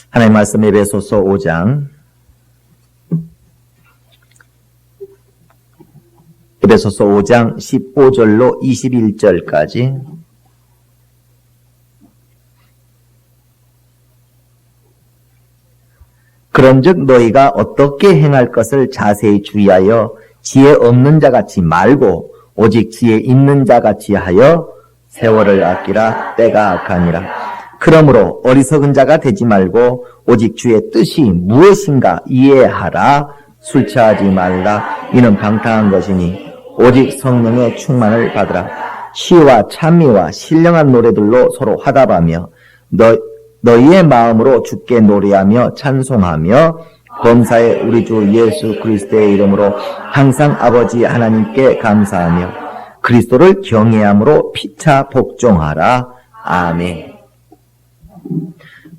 하나님 말씀 에베소서 5장 에베소서 5장 15절로 21절까지 그런즉 너희가 어떻게 행할 것을 자세히 주의하여 지혜 없는 자같이 말고 오직 지혜 있는 자같이 하여 세월을 아끼라. 때가 악하니라. 그러므로 어리석은 자가 되지 말고 오직 주의 뜻이 무엇인가 이해하라. 술 취하지 말라. 이는 방탕한 것이니 오직 성령의 충만을 받으라. 시와 찬미와 신령한 노래들로 서로 화답하며 너희의 마음으로 주께 노래하며 찬송하며 범사에 우리 주 예수 그리스도의 이름으로 항상 아버지 하나님께 감사하며 그리스도를 경외함으로 피차 복종하라. 아멘.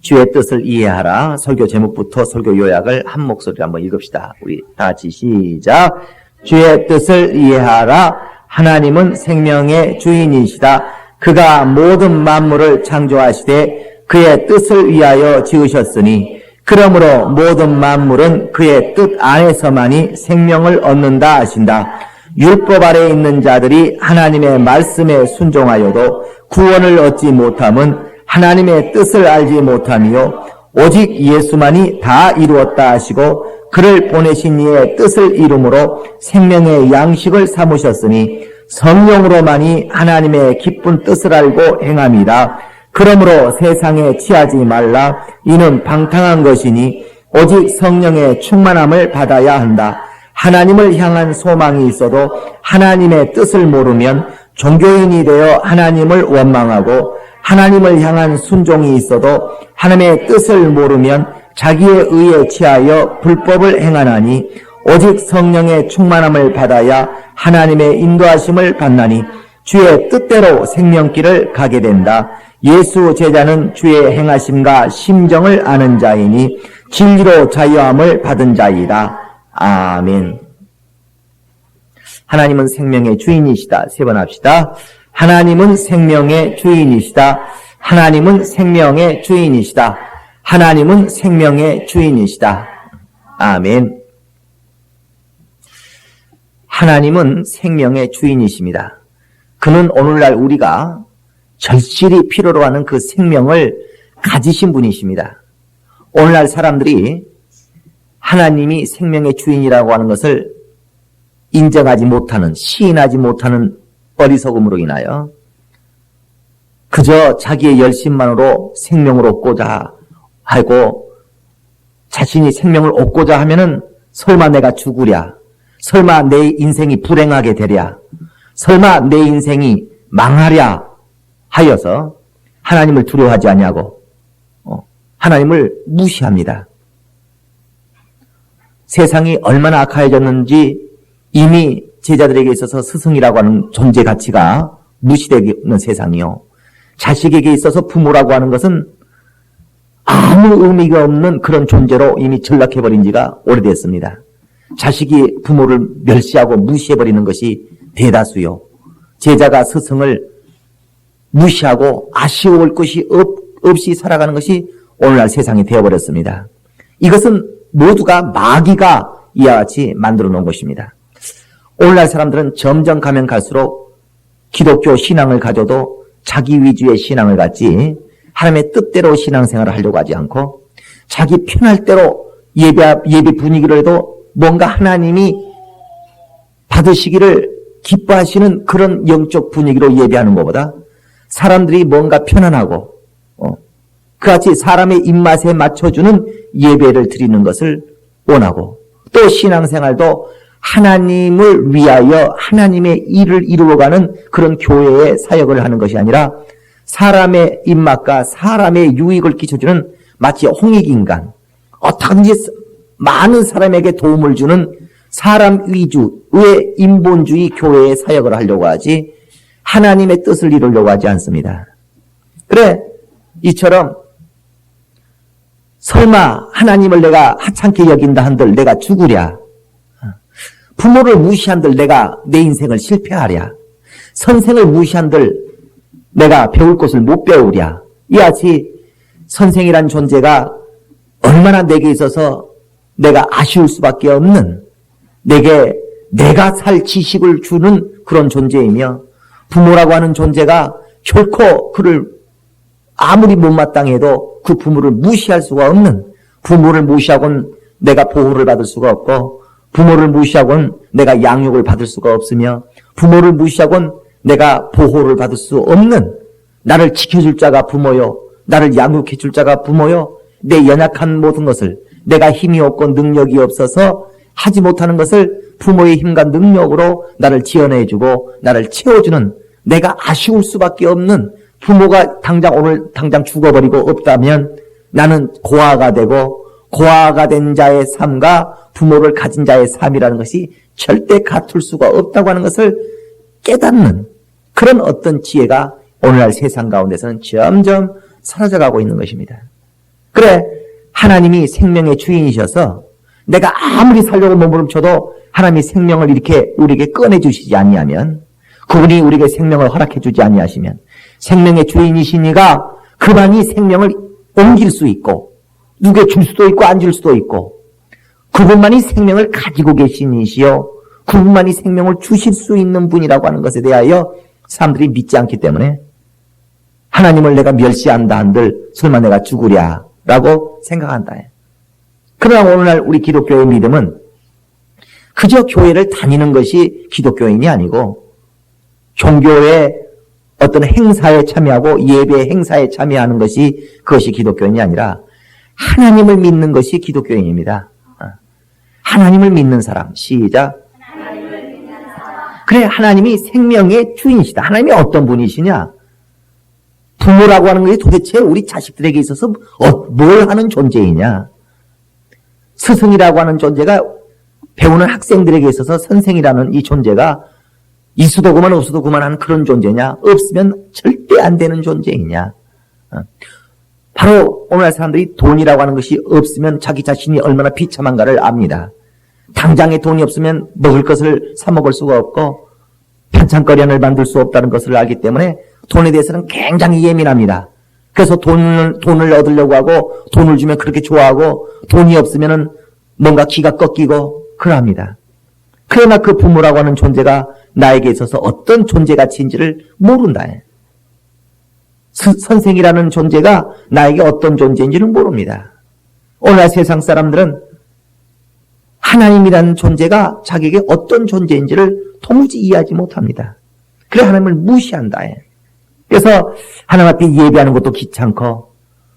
주의 뜻을 이해하라. 설교 제목부터 설교 요약을 한 목소리로 한번 읽읍시다. 우리 다 같이 시작. 주의 뜻을 이해하라. 하나님은 생명의 주인이시다. 그가 모든 만물을 창조하시되 그의 뜻을 위하여 지으셨으니 그러므로 모든 만물은 그의 뜻 안에서만이 생명을 얻는다 하신다. 율법 아래에 있는 자들이 하나님의 말씀에 순종하여도 구원을 얻지 못함은 하나님의 뜻을 알지 못하며 오직 예수만이 다 이루었다 하시고 그를 보내신 이의 뜻을 이름으로 생명의 양식을 삼으셨으니 성령으로만이 하나님의 기쁜 뜻을 알고 행함이라. 그러므로 세상에 취하지 말라. 이는 방탕한 것이니 오직 성령의 충만함을 받아야 한다. 하나님을 향한 소망이 있어도 하나님의 뜻을 모르면 종교인이 되어 하나님을 원망하고 하나님을 향한 순종이 있어도 하나님의 뜻을 모르면 자기의 의에 취하여 불법을 행하나니 오직 성령의 충만함을 받아야 하나님의 인도하심을 받나니 주의 뜻대로 생명길을 가게 된다. 예수 제자는 주의 행하심과 심정을 아는 자이니 진리로 자유함을 받은 자이다. 아멘. 하나님은 생명의 주인이시다. 세 번 합시다. 하나님은 생명의 주인이시다. 하나님은 생명의 주인이시다. 하나님은 생명의 주인이시다. 아멘. 하나님은 생명의 주인이십니다. 그는 오늘날 우리가 절실히 필요로 하는 그 생명을 가지신 분이십니다. 오늘날 사람들이 하나님이 생명의 주인이라고 하는 것을 인정하지 못하는, 시인하지 못하는 어리석음으로 인하여 그저 자기의 열심만으로 생명을 얻고자 하고 자신이 생명을 얻고자 하면은 설마 내가 죽으랴, 설마 내 인생이 불행하게 되랴, 설마 내 인생이 망하랴 하여서 하나님을 두려워하지 아니하고 하나님을 무시합니다. 세상이 얼마나 악화해졌는지 이미 제자들에게 있어서 스승이라고 하는 존재 가치가 무시되는 세상이요. 자식에게 있어서 부모라고 하는 것은 아무 의미가 없는 그런 존재로 이미 전락해버린 지가 오래됐습니다. 자식이 부모를 멸시하고 무시해버리는 것이 대다수요. 제자가 스승을 무시하고 아쉬울 것이 없이 살아가는 것이 오늘날 세상이 되어버렸습니다. 이것은 모두가 마귀가 이와 같이 만들어 놓은 것입니다. 오늘날 사람들은 점점 가면 갈수록 기독교 신앙을 가져도 자기 위주의 신앙을 갖지 하나님의 뜻대로 신앙생활을 하려고 하지 않고 자기 편할 대로 예배 분위기를 해도 뭔가 하나님이 받으시기를 기뻐하시는 그런 영적 분위기로 예배하는 것보다 사람들이 뭔가 편안하고 그같이 사람의 입맛에 맞춰주는 예배를 드리는 것을 원하고 또 신앙생활도 하나님을 위하여 하나님의 일을 이루어가는 그런 교회의 사역을 하는 것이 아니라 사람의 입맛과 사람의 유익을 끼쳐주는 마치 홍익인간, 어떻게든지 많은 사람에게 도움을 주는 사람 위주의 인본주의 교회의 사역을 하려고 하지 하나님의 뜻을 이루려고 하지 않습니다. 그래, 이처럼 설마 하나님을 내가 하찮게 여긴다 한들 내가 죽으랴, 부모를 무시한들 내가 내 인생을 실패하랴, 선생을 무시한들 내가 배울 것을 못 배우랴, 이같이 선생이란 존재가 얼마나 내게 있어서 내가 아쉬울 수밖에 없는, 내가 살 지식을 주는 그런 존재이며, 부모라고 하는 존재가 결코 그를 아무리 못마땅해도 그 부모를 무시할 수가 없는, 부모를 무시하고는 내가 보호를 받을 수가 없고, 부모를 무시하고는 내가 양육을 받을 수가 없으며, 부모를 무시하고는 내가 보호를 받을 수 없는, 나를 지켜줄 자가 부모요, 나를 양육해 줄 자가 부모요, 내 연약한 모든 것을, 내가 힘이 없고 능력이 없어서 하지 못하는 것을 부모의 힘과 능력으로 나를 지어내주고 나를 채워주는, 내가 아쉬울 수밖에 없는, 부모가 오늘 당장 죽어버리고 없다면 나는 고아가 되고, 고아가 된 자의 삶과 부모를 가진 자의 삶이라는 것이 절대 같을 수가 없다고 하는 것을 깨닫는 그런 어떤 지혜가 오늘날 세상 가운데서는 점점 사라져가고 있는 것입니다. 그래, 하나님이 생명의 주인이셔서 내가 아무리 살려고 몸부림쳐도 하나님이 생명을 이렇게 우리에게 꺼내주시지 아니하면, 그분이 우리에게 생명을 허락해주지 아니하시면, 생명의 주인이시니가 그만이 생명을 옮길 수 있고 누구에게 줄 수도 있고 안 줄 수도 있고, 그분만이 생명을 가지고 계신 이시요 그분만이 생명을 주실 수 있는 분이라고 하는 것에 대하여 사람들이 믿지 않기 때문에 하나님을 내가 멸시한다 한들 설마 내가 죽으랴 라고 생각한다. 그러나 오늘날 우리 기독교의 믿음은 그저 교회를 다니는 것이 기독교인이 아니고, 종교의 어떤 행사에 참여하고 예배 행사에 참여하는 것이 그것이 기독교인이 아니라 하나님을 믿는 것이 기독교인입니다. 하나님을 믿는 사람. 시작. 그래, 하나님이 생명의 주인이시다. 하나님이 어떤 분이시냐? 부모라고 하는 것이 도대체 우리 자식들에게 있어서 뭘 하는 존재이냐? 스승이라고 하는 존재가 배우는 학생들에게 있어서 선생이라는 이 존재가 있어도 그만 없어도 그만한 그런 존재냐? 없으면 절대 안 되는 존재이냐? 바로 오늘날 사람들이 돈이라고 하는 것이 없으면 자기 자신이 얼마나 비참한가를 압니다. 당장에 돈이 없으면 먹을 것을 사 먹을 수가 없고 반찬거리 하나를 만들 수 없다는 것을 알기 때문에 돈에 대해서는 굉장히 예민합니다. 그래서 돈을 얻으려고 하고, 돈을 주면 그렇게 좋아하고, 돈이 없으면은 뭔가 기가 꺾이고 그럽니다. 그러나 그 부모라고 하는 존재가 나에게 있어서 어떤 존재 가치인지를 모른다. 선생이라는 존재가 나에게 어떤 존재인지는 모릅니다. 오늘날 세상 사람들은 하나님이라는 존재가 자기에게 어떤 존재인지를 도무지 이해하지 못합니다. 그래, 하나님을 무시한다. 그래서 하나님 앞에 예배하는 것도 귀찮고,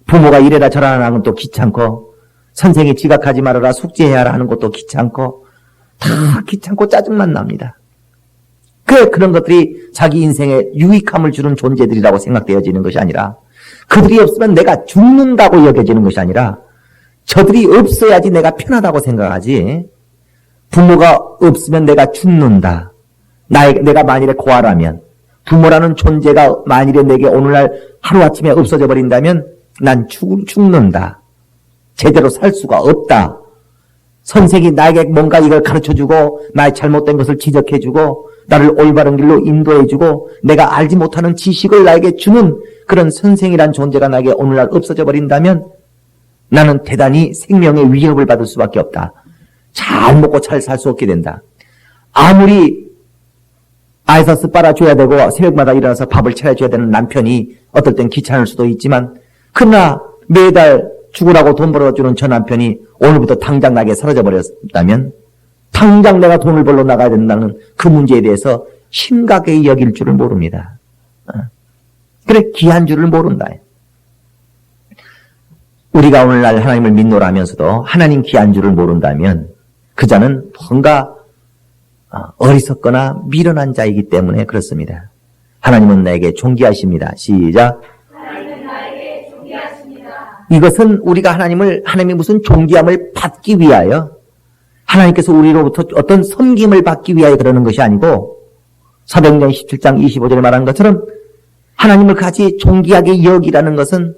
부모가 이래라 저래라 하는 것도 귀찮고, 선생이 지각하지 말아라 숙제해야 하는 것도 귀찮고, 다 귀찮고 짜증만 납니다. 그래, 그런 것들이 자기 인생에 유익함을 주는 존재들이라고 생각되어지는 것이 아니라, 그들이 없으면 내가 죽는다고 여겨지는 것이 아니라, 저들이 없어야지 내가 편하다고 생각하지, 부모가 없으면 내가 죽는다. 내가 만일에 고아라면, 부모라는 존재가 만일에 내게 오늘날 하루아침에 없어져 버린다면 난 죽는다. 제대로 살 수가 없다. 선생이 나에게 뭔가 이걸 가르쳐주고 나의 잘못된 것을 지적해주고 나를 올바른 길로 인도해주고 내가 알지 못하는 지식을 나에게 주는 그런 선생이란 존재가 나에게 오늘날 없어져 버린다면 나는 대단히 생명의 위협을 받을 수밖에 없다. 잘 먹고 잘 살 수 없게 된다. 아무리 아이서스 빨아줘야 되고 새벽마다 일어나서 밥을 차려줘야 되는 남편이 어떨 땐 귀찮을 수도 있지만, 그러나 매달 죽으라고 돈 벌어주는 저 남편이 오늘부터 당장 나에게 사라져 버렸다면, 당장 내가 돈을 벌러 나가야 된다는 그 문제에 대해서 심각하게 여길 줄을 모릅니다. 그래, 귀한 줄을 모른다. 우리가 오늘날 하나님을 믿노라면서도 하나님 귀한 줄을 모른다면 그 자는 뭔가 어리석거나 미련한 자이기 때문에 그렇습니다. 하나님은 나에게 존귀하십니다. 시작. 하나님은 나에게 존귀하십니다. 이것은 우리가 하나님이 무슨 존귀함을 받기 위하여, 하나님께서 우리로부터 어떤 섬김을 받기 위하여 그러는 것이 아니고, 사도행전 17장 25절에 말한 것처럼 하나님을 같이 존귀하게 여기라는 것은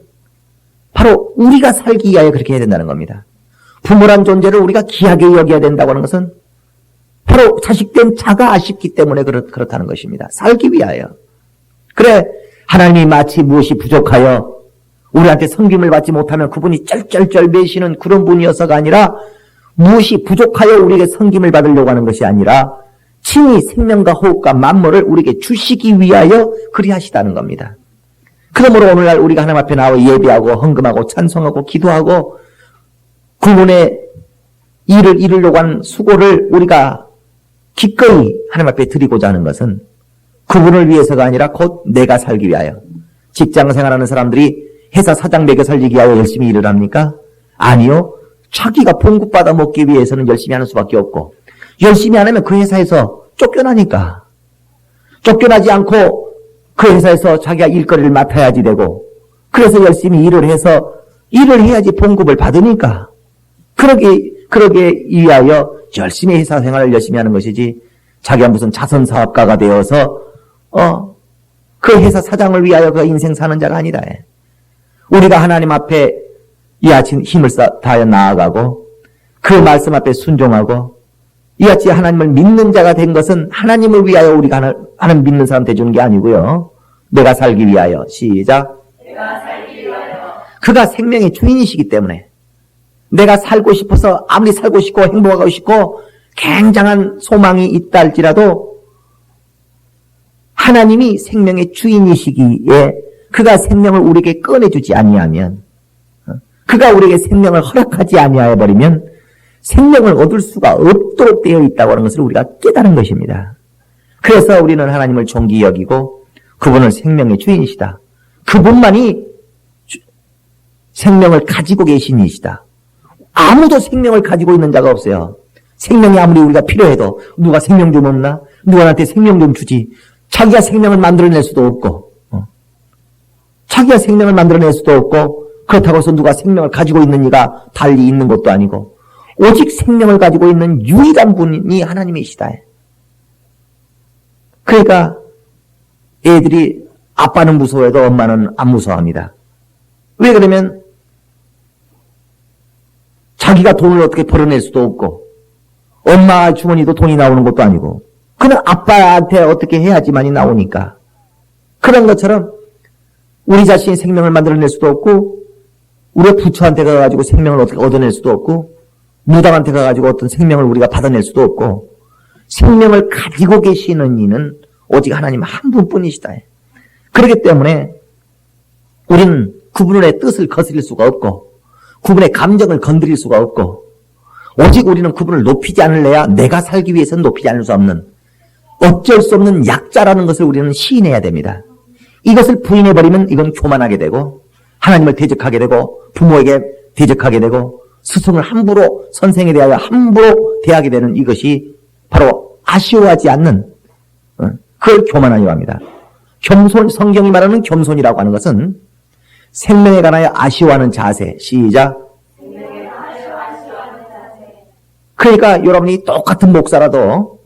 바로 우리가 살기 위하여 그렇게 해야 된다는 겁니다. 부모란 존재를 우리가 귀하게 여겨야 된다고 하는 것은 바로 자식된 자가 아쉽기 때문에 그렇다는 것입니다. 살기 위하여. 그래, 하나님이 마치 무엇이 부족하여 우리한테 섬김을 받지 못하면 그분이 쩔쩔쩔 매시는 그런 분이어서가 아니라 무엇이 부족하여 우리에게 섬김을 받으려고 하는 것이 아니라 친히 생명과 호흡과 만물을 우리에게 주시기 위하여 그리하시다는 겁니다. 그러므로 오늘날 우리가 하나님 앞에 나와 예배하고 헌금하고 찬송하고 기도하고 그분의 일을 이루려고 하는 수고를 우리가 기꺼이 하나님 앞에 드리고자 하는 것은 그분을 위해서가 아니라 곧 내가 살기 위하여. 직장 생활하는 사람들이 회사 사장 매겨 살리기 위하여 열심히 일을 합니까? 아니요. 자기가 봉급받아 먹기 위해서는 열심히 하는 수밖에 없고 열심히 안 하면 그 회사에서 쫓겨나니까. 쫓겨나지 않고 그 회사에서 자기가 일거리를 맡아야지 되고 그래서 열심히 일을 해서 일을 해야지 봉급을 받으니까 그러게 위하여 열심히 회사 생활을 열심히 하는 것이지 자기가 무슨 자선사업가가 되어서 그 회사 사장을 위하여 그 인생 사는 자가 아니다. 우리가 하나님 앞에 이같이 힘을 다하여 나아가고 그 말씀 앞에 순종하고 이같이 하나님을 믿는 자가 된 것은 하나님을 위하여 우리가 하나님 믿는 사람 되주는 게 아니고요. 내가 살기 위하여. 시작. 내가 살기 위하여. 그가 생명의 주인이시기 때문에 내가 살고 싶어서 아무리 살고 싶고 행복하고 싶고 굉장한 소망이 있다 할지라도 하나님이 생명의 주인이시기에 그가 생명을 우리에게 꺼내주지 아니하면 그가 우리에게 생명을 허락하지 아니하여 버리면 생명을 얻을 수가 없도록 되어 있다고 하는 것을 우리가 깨달은 것입니다. 그래서 우리는 하나님을 존귀히 여기고 그분을 생명의 주인이시다. 그분만이 생명을 가지고 계신 이시다. 아무도 생명을 가지고 있는 자가 없어요. 생명이 아무리 우리가 필요해도 누가 생명 좀 없나? 누가 나한테 생명 좀 주지. 자기가 생명을 만들어낼 수도 없고 자기가 생명을 만들어낼 수도 없고 그렇다고 해서 누가 생명을 가지고 있는 이가 달리 있는 것도 아니고 오직 생명을 가지고 있는 유일한 분이 하나님이시다. 그러니까 애들이 아빠는 무서워해도 엄마는 안 무서워합니다. 왜 그러면 자기가 돈을 어떻게 벌어낼 수도 없고 엄마 주머니도 돈이 나오는 것도 아니고 그는 아빠한테 어떻게 해야지만이 나오니까 그런 것처럼 우리 자신이 생명을 만들어낼 수도 없고 우리 부처한테 가가지고 생명을 어떻게 얻어낼 수도 없고 무당한테 가가지고 어떤 생명을 우리가 받아낼 수도 없고 생명을 가지고 계시는 이는 오직 하나님 한 분뿐이시다. 그렇기 때문에 우리는 그분의 뜻을 거스릴 수가 없고 그분의 감정을 건드릴 수가 없고 오직 우리는 그분을 높이지 않을래야 내가 살기 위해서는 높이지 않을 수 없는 어쩔 수 없는 약자라는 것을 우리는 시인해야 됩니다. 이것을 부인해버리면 이건 교만하게 되고 하나님을 대적하게 되고 부모에게 대적하게 되고 스승을 함부로 선생에 대하여 함부로 대하게 되는 이것이 바로 아쉬워하지 않는 그걸 교만하려고 합니다. 겸손, 성경이 말하는 겸손이라고 하는 것은 생명에 관하여 아쉬워하는 자세. 시작. 생명에 관하여 아쉬워하는 자세. 그러니까 여러분이 똑같은 목사라도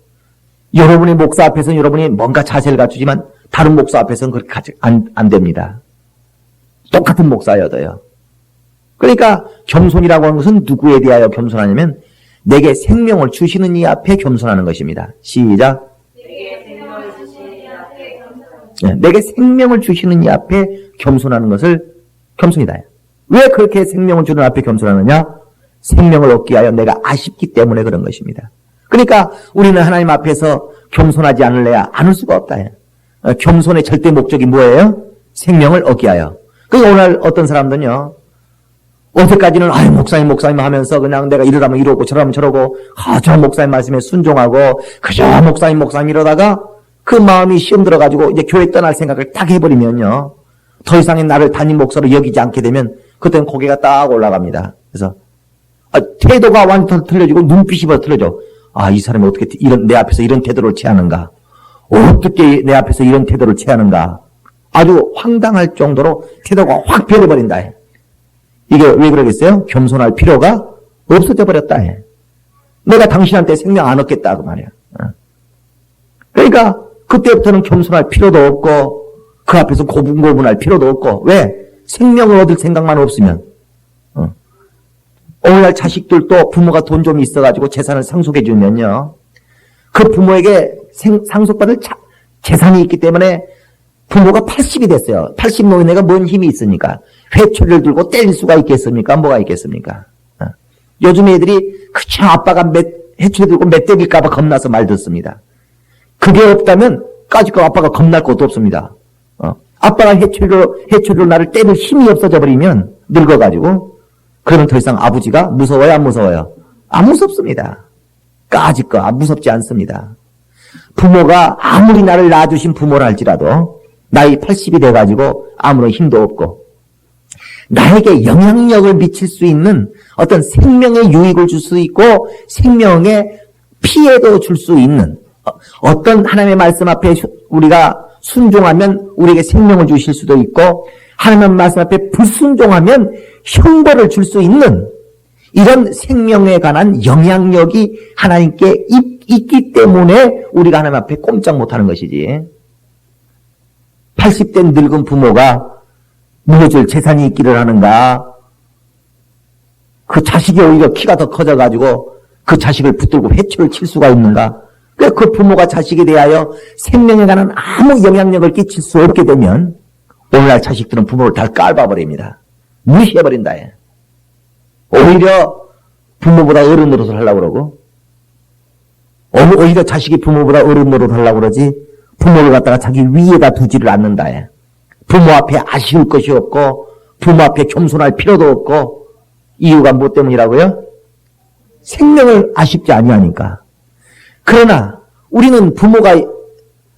여러분의 목사 앞에서는 여러분이 뭔가 자세를 갖추지만 다른 목사 앞에서는 그렇게 안 됩니다. 똑같은 목사여도요. 그러니까 겸손이라고 하는 것은 누구에 대하여 겸손하냐면 내게 생명을 주시는 이 앞에 겸손하는 것입니다. 시작. 내게 생명을 주시는 이 앞에 겸손하는 네, 내게 생명을 주시는 이 앞에 겸손하는 것을 겸손이다. 왜 그렇게 생명을 주는 앞에 겸손하느냐? 생명을 얻기 위하여 내가 아쉽기 때문에 그런 것입니다. 그러니까 우리는 하나님 앞에서 겸손하지 않을래야 않을 수가 없다. 겸손의 절대 목적이 뭐예요? 생명을 얻기 위하여. 그러니까 오늘 어떤 사람들은요. 어제까지는 목사님 하면서 그냥 내가 이러라면 이러고 저러면 저러고 저 목사님 말씀에 순종하고 그저 목사님 이러다가 그 마음이 시험 들어가지고 이제 교회 떠날 생각을 딱 해버리면요. 더 이상의 나를 담임 목사로 여기지 않게 되면 그때는 고개가 딱 올라갑니다. 그래서 태도가 완전 틀려지고 눈빛이 벌써 틀려져. 이 사람이 어떻게 내 앞에서 이런 태도를 취하는가? 어떻게 내 앞에서 이런 태도를 취하는가? 아주 황당할 정도로 태도가 확 변해버린다. 이게 왜 그러겠어요? 겸손할 필요가 없어져 버렸다. 내가 당신한테 생명 안 얻겠다 그 말이야. 그러니까 그때부터는 겸손할 필요도 없고 그 앞에서 고분고분할 필요도 없고 왜? 생명을 얻을 생각만 없으면 오늘날 자식들도 부모가 돈 좀 있어가지고 재산을 상속해 주면요. 그 부모에게 상속받을 재산이 있기 때문에 부모가 80이 됐어요. 80 노인네가 뭔 힘이 있으니까. 회초리를 들고 때릴 수가 있겠습니까? 뭐가 있겠습니까? 요즘 애들이 그냥 아빠가 회초리 들고 멧돼질까봐 겁나서 말 듣습니다. 그게 없다면 까짓거 아빠가 겁날 것도 없습니다. 아빠가 회초리로 나를 때릴 힘이 없어져 버리면 늙어가지고 그러면 더 이상 아버지가 무서워요? 안 무서워요? 안 무섭습니다. 까짓거 무섭지 않습니다. 부모가 아무리 나를 낳아주신 부모라 할지라도 나이 80이 돼가지고 아무런 힘도 없고 나에게 영향력을 미칠 수 있는 어떤 생명의 유익을 줄 수 있고 생명의 피해도 줄 수 있는 어떤 하나님의 말씀 앞에 우리가 순종하면 우리에게 생명을 주실 수도 있고 하나님의 말씀 앞에 불순종하면 형벌을 줄 수 있는 이런 생명에 관한 영향력이 하나님께 있기 때문에 우리가 하나님 앞에 꼼짝 못하는 것이지. 80대 늙은 부모가 물어줄 재산이 있기를 하는가? 그 자식이 오히려 키가 더 커져가지고 그 자식을 붙들고 회초를 칠 수가 있는가? 그 부모가 자식에 대하여 생명에 관한 아무 영향력을 끼칠 수 없게 되면 오늘날 자식들은 부모를 다 깔아버립니다. 무시해버린다. 오히려 부모보다 어른 노릇을 하려고 그러고 오히려 자식이 부모보다 어른 노릇을 하려고 그러지 부모를 갖다가 자기 위에다 두지를 않는다. 부모 앞에 아쉬울 것이 없고 부모 앞에 겸손할 필요도 없고 이유가 무엇 때문이라고요? 생명을 아쉽지 아니하니까. 그러나 우리는 부모가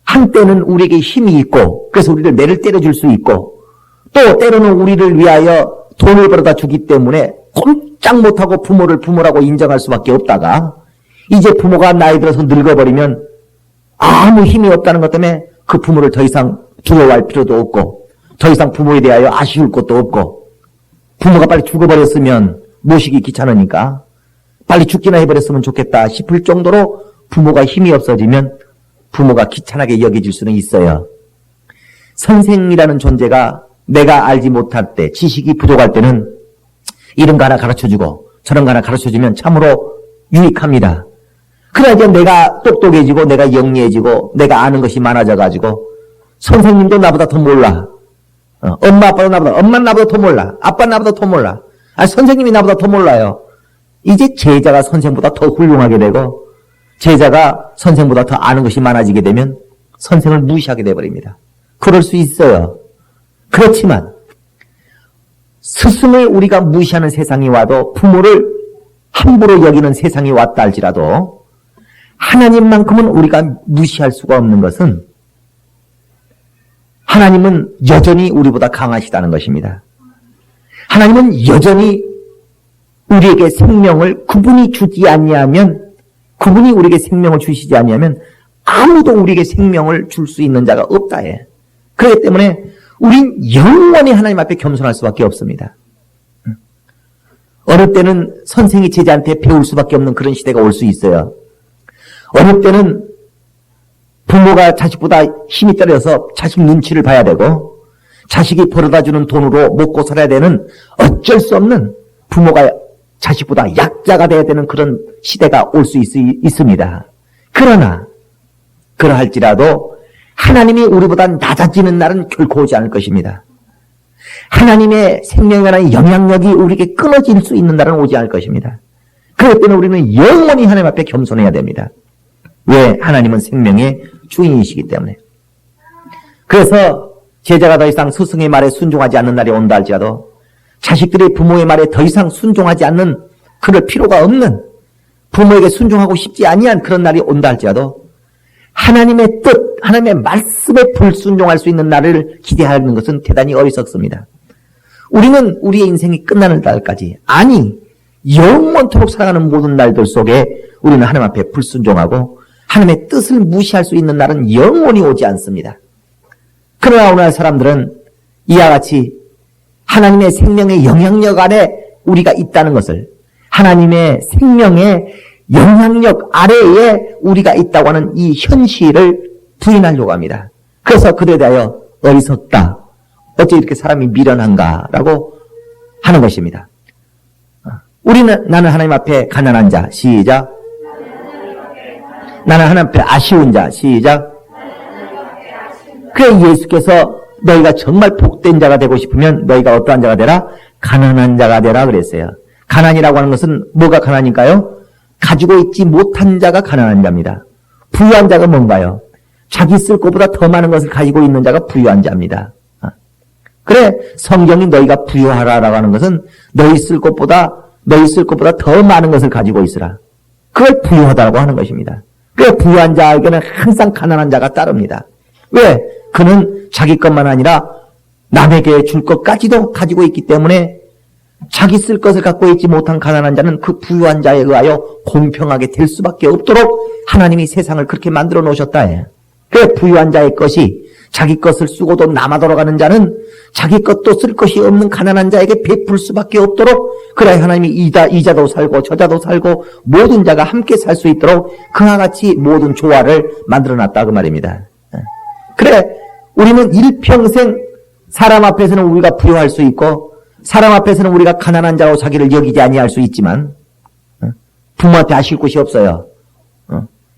한때는 우리에게 힘이 있고 그래서 우리를 매를 때려줄 수 있고 또 때로는 우리를 위하여 돈을 벌어다 주기 때문에 꼼짝 못하고 부모를 부모라고 인정할 수밖에 없다가 이제 부모가 나이 들어서 늙어버리면 아무 힘이 없다는 것 때문에 그 부모를 더 이상 두려워할 필요도 없고 더 이상 부모에 대하여 아쉬울 것도 없고 부모가 빨리 죽어버렸으면 모시기 귀찮으니까 빨리 죽기나 해버렸으면 좋겠다 싶을 정도로 부모가 힘이 없어지면 부모가 귀찮게 여겨질 수는 있어요. 선생이라는 존재가 내가 알지 못할 때 지식이 부족할 때는 이런 거 하나 가르쳐주고 저런 거 하나 가르쳐주면 참으로 유익합니다. 그래야 이제 내가 똑똑해지고 내가 영리해지고 내가 아는 것이 많아져가지고 선생님도 나보다 더 몰라. 엄마 아빠도 엄마는 나보다 더 몰라. 아빠는 나보다 더 몰라. 선생님이 나보다 더 몰라요. 이제 제자가 선생보다 더 훌륭하게 되고 제자가 선생보다 더 아는 것이 많아지게 되면 선생을 무시하게 돼버립니다. 그럴 수 있어요. 그렇지만 스승을 우리가 무시하는 세상이 와도 부모를 함부로 여기는 세상이 왔다 할지라도 하나님만큼은 우리가 무시할 수가 없는 것은 하나님은 여전히 우리보다 강하시다는 것입니다. 하나님은 여전히 우리에게 생명을 그분이 주지 아니하면 그분이 우리에게 생명을 주시지 아니하면 아무도 우리에게 생명을 줄 수 있는 자가 없다 해. 그렇기 때문에 우린 영원히 하나님 앞에 겸손할 수밖에 없습니다. 어느 때는 선생이 제자한테 배울 수밖에 없는 그런 시대가 올 수 있어요. 어느 때는 부모가 자식보다 힘이 떨어져서 자식 눈치를 봐야 되고 자식이 벌어다주는 돈으로 먹고 살아야 되는 어쩔 수 없는 부모가 자식보다 약자가 돼야 되는 그런 시대가 올 수 있습니다. 그러나 그러할지라도 하나님이 우리보다 낮아지는 날은 결코 오지 않을 것입니다. 하나님의 생명에 관한 영향력이 우리에게 끊어질 수 있는 날은 오지 않을 것입니다. 그렇기 때문에 우리는 영원히 하나님 앞에 겸손해야 됩니다. 왜? 하나님은 생명의 주인이시기 때문에. 그래서 제자가 더 이상 스승의 말에 순종하지 않는 날이 온다 할지라도 자식들이 부모의 말에 더 이상 순종하지 않는 그럴 필요가 없는 부모에게 순종하고 싶지 아니한 그런 날이 온다 할지라도 하나님의 뜻, 하나님의 말씀에 불순종할 수 있는 날을 기대하는 것은 대단히 어리석습니다. 우리는 우리의 인생이 끝나는 날까지 아니 영원토록 살아가는 모든 날들 속에 우리는 하나님 앞에 불순종하고 하나님의 뜻을 무시할 수 있는 날은 영원히 오지 않습니다. 그러나 오늘 사람들은 이와 같이 하나님의 생명의 영향력 아래 우리가 있다는 것을 하나님의 생명의 영향력 아래에 우리가 있다고 하는 이 현실을 부인하려고 합니다. 그래서 그들에 대하여 어리석다. 어째 이렇게 사람이 미련한가? 라고 하는 것입니다. 나는 하나님 앞에 가난한 자. 시작. 나는 하나님 앞에 아쉬운 자. 시작. 그래 예수께서 너희가 정말 복된 자가 되고 싶으면 너희가 어떠한 자가 되라? 가난한 자가 되라 그랬어요. 가난이라고 하는 것은 뭐가 가난일까요? 가지고 있지 못한 자가 가난한 자입니다. 부유한 자가 뭔가요? 자기 쓸 것보다 더 많은 것을 가지고 있는 자가 부유한 자입니다. 그래 성경이 너희가 부유하라라고 하는 것은 너희 쓸 것보다 더 많은 것을 가지고 있으라. 그걸 부유하다고 하는 것입니다. 그래 부유한 자에게는 항상 가난한 자가 따릅니다. 왜? 그는 자기 것만 아니라 남에게 줄 것까지도 가지고 있기 때문에 자기 쓸 것을 갖고 있지 못한 가난한 자는 그 부유한 자에 의하여 공평하게 될 수밖에 없도록 하나님이 세상을 그렇게 만들어 놓으셨다. 그래 부유한 자의 것이 자기 것을 쓰고도 남아 돌아가는 자는 자기 것도 쓸 것이 없는 가난한 자에게 베풀 수밖에 없도록 그래야 하나님이 이자도 살고 저자도 살고 모든 자가 함께 살 수 있도록 그와 같이 모든 조화를 만들어놨다 그 말입니다. 그래 우리는 일평생 사람 앞에서는 우리가 부유할 수 있고 사람 앞에서는 우리가 가난한 자로 자기를 여기지 아니할 수 있지만 부모한테 아쉬울 것이 없어요.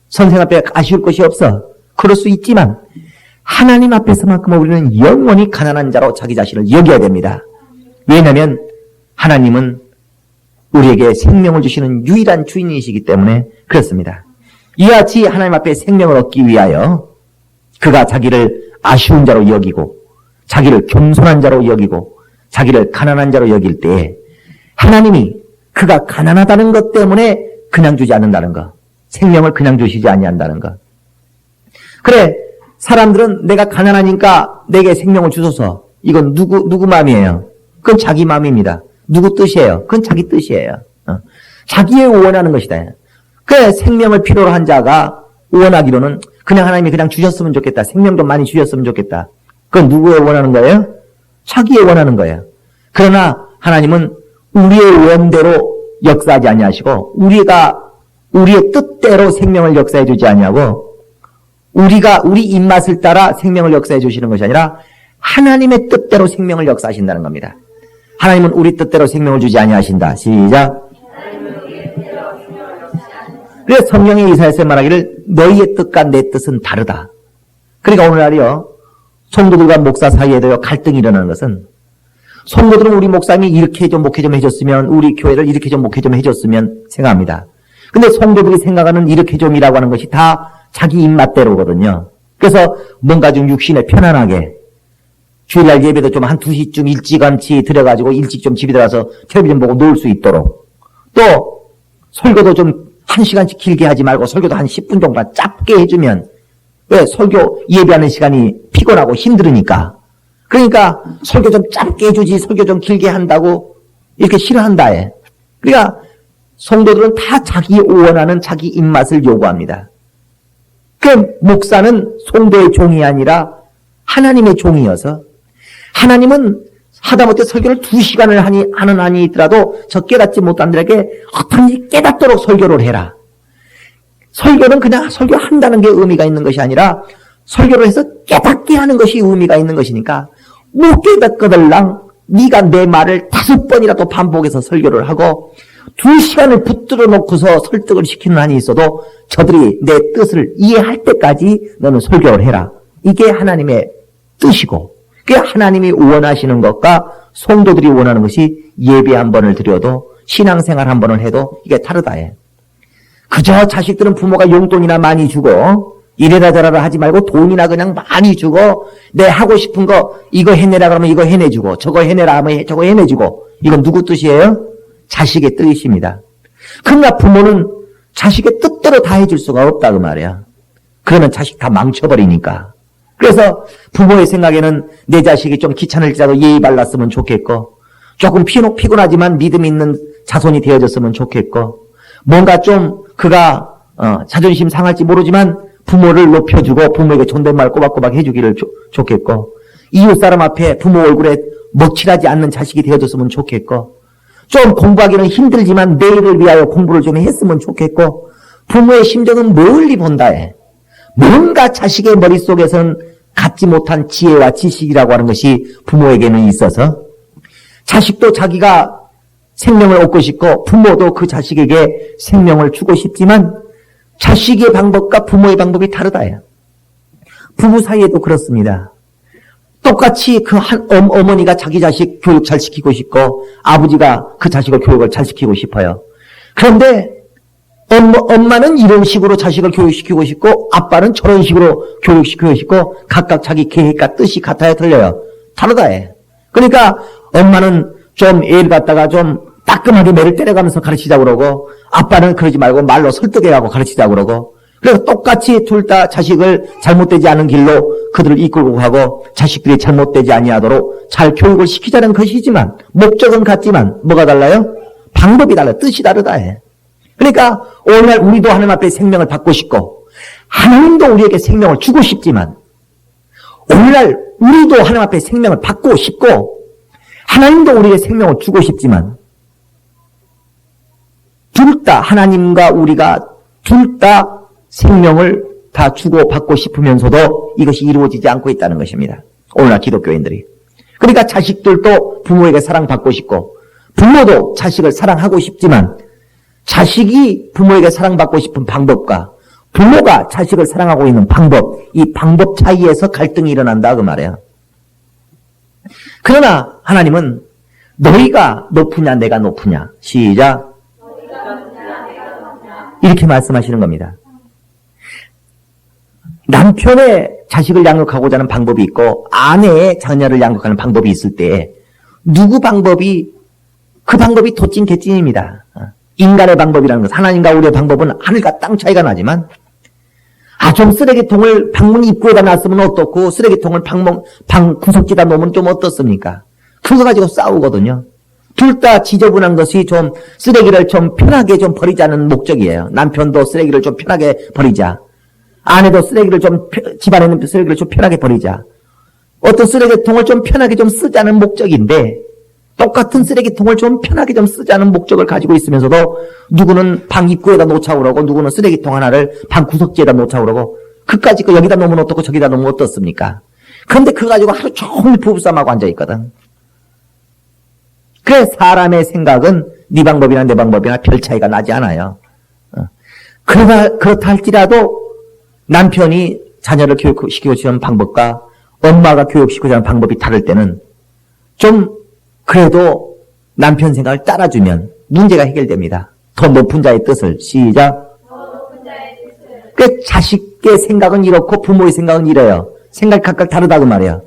선생 앞에 아쉬울 것이 없어. 그럴 수 있지만 하나님 앞에서만큼은 우리는 영원히 가난한 자로 자기 자신을 여겨야 됩니다. 왜냐하면 하나님은 우리에게 생명을 주시는 유일한 주인이시기 때문에 그렇습니다. 이와 같이 하나님 앞에 생명을 얻기 위하여 그가 자기를 아쉬운 자로 여기고 자기를 겸손한 자로 여기고 자기를 가난한 자로 여길 때 하나님이 그가 가난하다는 것 때문에 그냥 주지 않는다는 것, 생명을 그냥 주시지 아니한다는 것. 그래 사람들은 내가 가난하니까 내게 생명을 주소서. 이건 누구 마음이에요? 그건 자기 마음입니다. 누구 뜻이에요? 그건 자기 뜻이에요. 자기의 원하는 것이다. 그래 생명을 필요로 한 자가 원하기로는 그냥 하나님이 그냥 주셨으면 좋겠다. 생명 좀 많이 주셨으면 좋겠다. 그건 누구의 원하는 거예요? 자기의 원하는 거예요. 그러나 하나님은 우리의 원대로 역사하지 아니하시고 우리의 뜻대로 생명을 역사해 주지 아니하고 우리 입맛을 따라 생명을 역사해 주시는 것이 아니라 하나님의 뜻대로 생명을 역사하신다는 겁니다. 하나님은 우리 뜻대로 생명을 주지 아니하신다. 시작. 그래서 성경의 이사야서 말하기를 너희의 뜻과 내 뜻은 다르다. 그러니까 오늘날이요 성도들과 목사 사이에도 갈등이 일어나는 것은 성도들은 우리 목사님이 이렇게 좀 목회 좀 해줬으면 우리 교회를 이렇게 좀 목회 좀 해줬으면 생각합니다. 근데 성도들이 생각하는 이렇게 좀이라고 하는 것이 다 자기 입맛대로거든요. 그래서 뭔가 좀 육신에 편안하게 주일날 예배도 좀 한 2시쯤 일찌감치 들어가지고 일찍 좀 집에 들어가서 텔레비전 보고 놀 수 있도록 또 설교도 좀 1시간씩 길게 하지 말고 설교도 한 10분 정도만 짧게 해주면 왜? 설교 예배하는 시간이 피곤하고 힘들으니까. 그러니까 설교 좀 짧게 해주지 설교 좀 길게 한다고 이렇게 싫어한다 해. 그러니까 성도들은 다 자기 원하는 자기 입맛을 요구합니다. 그 목사는 성도의 종이 아니라 하나님의 종이어서 하나님은 하다못해 설교를 2시간을 하는 한이 있더라도 저 깨닫지 못한 자에게 어떤지 깨닫도록 설교를 해라. 설교는 그냥 설교한다는 게 의미가 있는 것이 아니라 설교를 해서 깨닫게 하는 것이 의미가 있는 것이니까 못 깨닫거들랑 네가 내 말을 5번이라도 반복해서 설교를 하고 2시간을 붙들어 놓고서 설득을 시키는 한이 있어도 저들이 내 뜻을 이해할 때까지 너는 설교를 해라. 이게 하나님의 뜻이고 그게 하나님이 원하시는 것과 성도들이 원하는 것이 예배 한 번을 드려도 신앙생활 한 번을 해도 이게 다르다 해. 그저 자식들은 부모가 용돈이나 많이 주고 이래라 저래라 하지 말고 돈이나 그냥 많이 주고 내 하고 싶은 거 이거 해내라 그러면 이거 해내주고 저거 해내라 하면 저거 해내주고 이건 누구 뜻이에요? 자식의 뜻입니다. 그러나 부모는 자식의 뜻대로 다 해줄 수가 없다 그 말이야. 그러면 자식 다 망쳐버리니까. 그래서 부모의 생각에는 내 자식이 좀 귀찮을지라도 예의 발랐으면 좋겠고 조금 피곤하지만 믿음 있는 자손이 되어졌으면 좋겠고 뭔가 좀 그가 자존심 상할지 모르지만 부모를 높여주고 부모에게 존댓말 꼬박꼬박 해주기를 좋겠고 이웃 사람 앞에 부모 얼굴에 먹칠하지 않는 자식이 되어졌으면 좋겠고 좀 공부하기는 힘들지만 내일을 위하여 공부를 좀 했으면 좋겠고 부모의 심정은 멀리 본다 해. 뭔가 자식의 머릿속에서는 갖지 못한 지혜와 지식이라고 하는 것이 부모에게는 있어서 자식도 자기가 생명을 얻고 싶고 부모도 그 자식에게 생명을 주고 싶지만 자식의 방법과 부모의 방법이 다르다 해요. 부부 사이에도 그렇습니다. 똑같이 그 어머니가 자기 자식 교육 잘 시키고 싶고 아버지가 그 자식을 교육을 잘 시키고 싶어요. 그런데 엄마는 이런 식으로 자식을 교육시키고 싶고 아빠는 저런 식으로 교육시키고 싶고 각각 자기 계획과 뜻이 같아야 틀려요. 다르다 해. 그러니까 엄마는 좀 애를 갖다가 좀 따끔하게 매를 때려가면서 가르치자고 그러고 아빠는 그러지 말고 말로 설득해가고 가르치자고 그러고 그래서 똑같이 둘 다 자식을 잘못되지 않은 길로 그들을 이끌고 가고 자식들이 잘못되지 아니하도록 잘 교육을 시키자는 것이지만 목적은 같지만 뭐가 달라요? 방법이 달라요. 뜻이 다르다 해. 그러니까 오늘날 우리도 하나님 앞에 생명을 받고 싶고 하나님도 우리에게 생명을 주고 싶지만 오늘날 우리도 하나님 앞에 생명을 받고 싶고 하나님도 우리에게 생명을 주고 싶지만 둘 다 하나님과 우리가 둘 다 생명을 다 주고 받고 싶으면서도 이것이 이루어지지 않고 있다는 것입니다. 오늘날 기독교인들이. 그러니까 자식들도 부모에게 사랑받고 싶고 부모도 자식을 사랑하고 싶지만 자식이 부모에게 사랑받고 싶은 방법과 부모가 자식을 사랑하고 있는 방법, 이 방법 차이에서 갈등이 일어난다 그 말이에요. 그러나 하나님은 너희가 높으냐 내가 높으냐 시작 이렇게 말씀하시는 겁니다. 남편의 자식을 양육하고자 하는 방법이 있고 아내의 자녀를 양육하는 방법이 있을 때 누구 방법이 그 방법이 도찐 개찐입니다. 인간의 방법이라는 것, 하나님과 우리의 방법은 하늘과 땅 차이가 나지만 좀 쓰레기통을 방문 입구에다 놨으면 어떻고 쓰레기통을 방 구석지다 놓으면 좀 어떻습니까? 그거 가지고 싸우거든요. 둘 다 지저분한 것이 좀 쓰레기를 좀 편하게 좀 버리자는 목적이에요. 남편도 쓰레기를 좀 편하게 버리자. 아내도 쓰레기를 집안에 있는 쓰레기를 좀 편하게 버리자. 어떤 쓰레기통을 좀 편하게 좀 쓰자는 목적인데 똑같은 쓰레기통을 좀 편하게 좀 쓰자는 목적을 가지고 있으면서도 누구는 방 입구에다 놓자고 그러고 누구는 쓰레기통 하나를 방 구석지에다 놓자고 그러고 그까짓 거 여기다 놓으면 어떻고 저기다 놓으면 어떻습니까? 그런데 그거 가지고 하루 종일 부부싸움하고 앉아있거든. 그래 사람의 생각은 네 방법이나 내 방법이나 별 차이가 나지 않아요. 그렇다 할지라도 남편이 자녀를 교육시키고 싶은 방법과 엄마가 교육시키고자 하는 방법이 다를 때는 좀 그래도 남편 생각을 따라주면 문제가 해결됩니다. 더 높은 자의 뜻을 시작. 그 자식의 생각은 이렇고 부모의 생각은 이래요. 생각이 각각 다르다고 말이에요.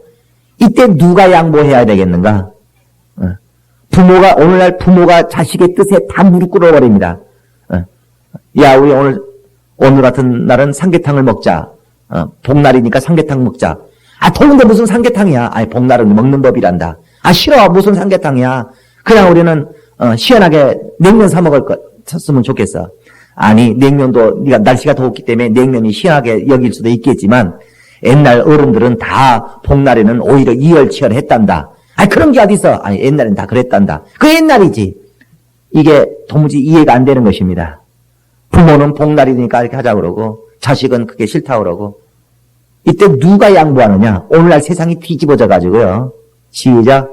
이때 누가 양보해야 되겠는가? 부모가 오늘날 부모가 자식의 뜻에 다 무릎 꿇어버립니다. 야 우리 오늘 같은 날은 삼계탕을 먹자. 복날이니까 삼계탕 먹자. 더운데 무슨 삼계탕이야. 복날은 먹는 법이란다. 싫어. 무슨 삼계탕이야. 그냥 우리는 시원하게 냉면 사 먹을 것 샀으면 좋겠어. 아니 냉면도 네가 날씨가 더웠기 때문에 냉면이 시원하게 여길 수도 있겠지만 옛날 어른들은 다 복날에는 오히려 이열치열했단다. 그런 게 어디 있어. 옛날엔 다 그랬단다. 그 옛날이지. 이게 도무지 이해가 안 되는 것입니다. 부모는 복날이니까 이렇게 하자 그러고 자식은 그게 싫다 그러고 이때 누가 양보하느냐? 오늘날 세상이 뒤집어져 가지고요. 시작.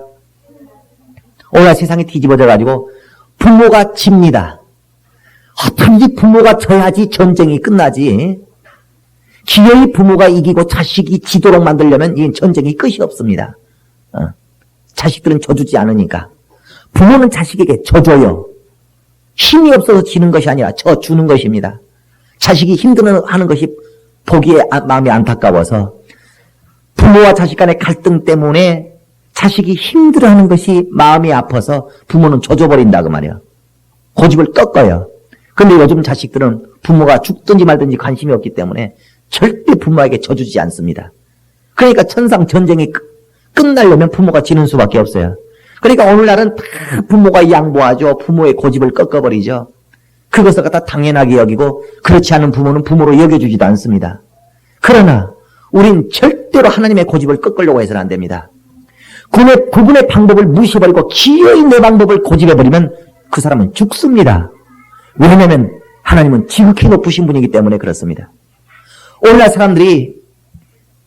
오늘날 세상이 뒤집어져 가지고 부모가 집니다. 어떻게 부모가 져야지 전쟁이 끝나지. 기어이 부모가 이기고 자식이 지도록 만들려면 이 전쟁이 끝이 없습니다. 자식들은 져주지 않으니까. 부모는 자식에게 져줘요. 힘이 없어서 지는 것이 아니라 져주는 것입니다. 자식이 힘들어하는 것이 보기에 마음이 안타까워서 부모와 자식 간의 갈등 때문에 자식이 힘들어하는 것이 마음이 아파서 부모는 져줘버린다 그 말이에요. 고집을 꺾어요. 그런데 요즘 자식들은 부모가 죽든지 말든지 관심이 없기 때문에 절대 부모에게 져주지 않습니다. 그러니까 천상 전쟁이 끝나려면 부모가 지는 수밖에 없어요. 그러니까 오늘날은 다 부모가 양보하죠. 부모의 고집을 꺾어버리죠. 그것을 갖다 당연하게 여기고 그렇지 않은 부모는 부모로 여겨주지도 않습니다. 그러나 우린 절대로 하나님의 고집을 꺾으려고 해서는 안 됩니다. 그분의 방법을 무시해버리고 기어이 내 방법을 고집해버리면 그 사람은 죽습니다. 왜냐하면 하나님은 지극히 높으신 분이기 때문에 그렇습니다. 오늘날 사람들이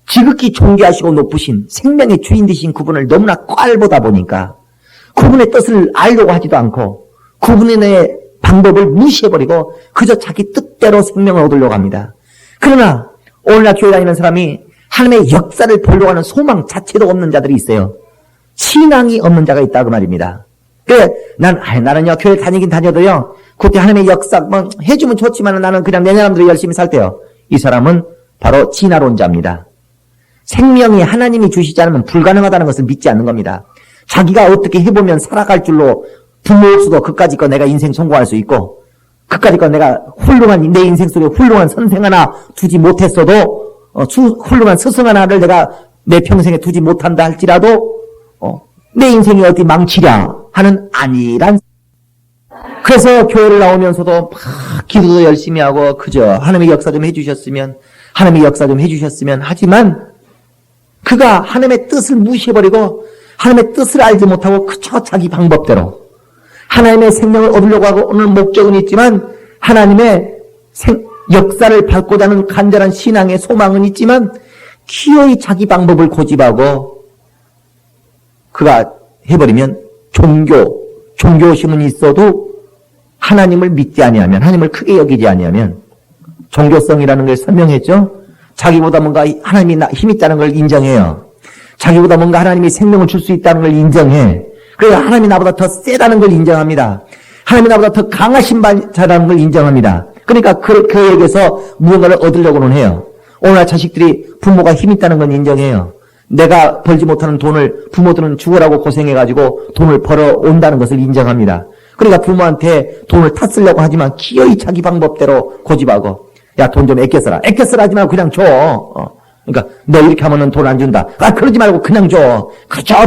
지극히 존귀하시고 높으신 생명의 주인 되신 그분을 너무나 꽈보다 보니까 그분의 뜻을 알려고 하지도 않고 그분의 방법을 무시해버리고 그저 자기 뜻대로 생명을 얻으려고 합니다. 그러나 오늘날 교회 다니는 사람이 하나님의 역사를 보려고 하는 소망 자체도 없는 자들이 있어요. 신앙이 없는 자가 있다 그 말입니다. 나는요 교회 다니긴 다녀도요 그때 하나님의 역사 뭐 해주면 좋지만 나는 그냥 내 사람들이 열심히 살때요. 이 사람은 바로 진화론자입니다. 생명이 하나님이 주시지 않으면 불가능하다는 것을 믿지 않는 겁니다. 자기가 어떻게 해보면 살아갈 줄로 부모일 수도 그까짓 거 내가 인생 성공할 수 있고 그까짓 거 내가 내 인생 속에 훌륭한 선생 하나 두지 못했어도 훌륭한 스승 하나를 내가 내 평생에 두지 못한다 할지라도 내 인생이 어디 망치랴 하는 아니란. 그래서 교회를 나오면서도 막 기도도 열심히 하고 그저 하나님의 역사 좀 해주셨으면 하지만 그가 하나님의 뜻을 무시해버리고 하나님의 뜻을 알지 못하고 그저 자기 방법대로 하나님의 생명을 얻으려고 하고 오늘 목적은 있지만 하나님의 역사를 밟고자 하는 간절한 신앙의 소망은 있지만 기어이 자기 방법을 고집하고 그가 해버리면 종교심은 있어도 하나님을 믿지 아니하면 하나님을 크게 여기지 아니하면 종교성이라는 걸 설명했죠. 자기보다 뭔가 하나님이 힘 있다는 걸 인정해요. 자기보다 뭔가 하나님이 생명을 줄 수 있다는 걸 인정해. 그래서 하나님이 나보다 더 세다는 걸 인정합니다. 하나님이 나보다 더 강하신 자라는 걸 인정합니다. 그러니까 그에게서 무언가를 얻으려고는 해요. 오늘날 자식들이 부모가 힘 있다는 건 인정해요. 내가 벌지 못하는 돈을 부모들은 죽으라고 고생해가지고 돈을 벌어온다는 것을 인정합니다. 그러니까 부모한테 돈을 탔으려고 하지만 기어이 자기 방법대로 고집하고 야, 돈 좀 아껴 써라 하지 말고 그냥 줘. 그러니까 너 이렇게 하면은 돈 안 준다. 그러지 말고 그냥 줘. 그저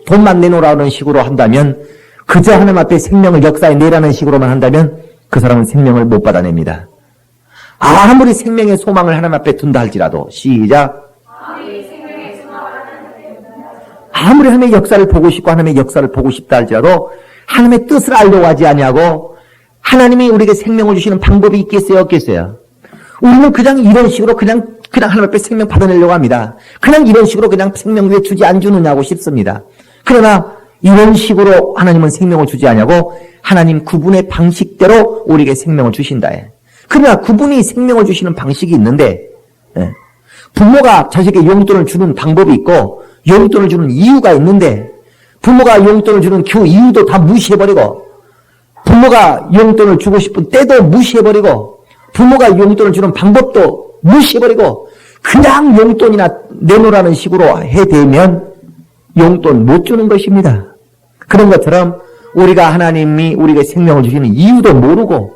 돈만 내놓으라는 식으로 한다면 그저 하나님 앞에 생명을 역사에 내라는 식으로만 한다면 그 사람은 생명을 못 받아냅니다. 아무리 생명의 소망을 하나님 앞에 둔다 할지라도 시작. 아무리 하나님의 역사를 보고 싶고 하나님의 역사를 보고 싶다 할지라도 하나님의 뜻을 알려고 하지 아니하고 하나님이 우리에게 생명을 주시는 방법이 있겠어요 없겠어요? 우리는 그냥 이런 식으로 그냥 하나님 앞에 생명 받아내려고 합니다. 그냥 이런 식으로 그냥 생명 왜 주지 안 주느냐고 싶습니다. 그러나 이런 식으로 하나님은 생명을 주지 않냐고 하나님 그분의 방식대로 우리에게 생명을 주신다. 그러나 그분이 생명을 주시는 방식이 있는데 부모가 자식에게 용돈을 주는 방법이 있고 용돈을 주는 이유가 있는데 부모가 용돈을 주는 그 이유도 다 무시해버리고 부모가 용돈을 주고 싶은 때도 무시해버리고 부모가 용돈을 주는 방법도 무시해버리고 그냥 용돈이나 내놓으라는 식으로 해대면 용돈 못 주는 것입니다. 그런 것처럼 우리가 하나님이 우리에게 생명을 주시는 이유도 모르고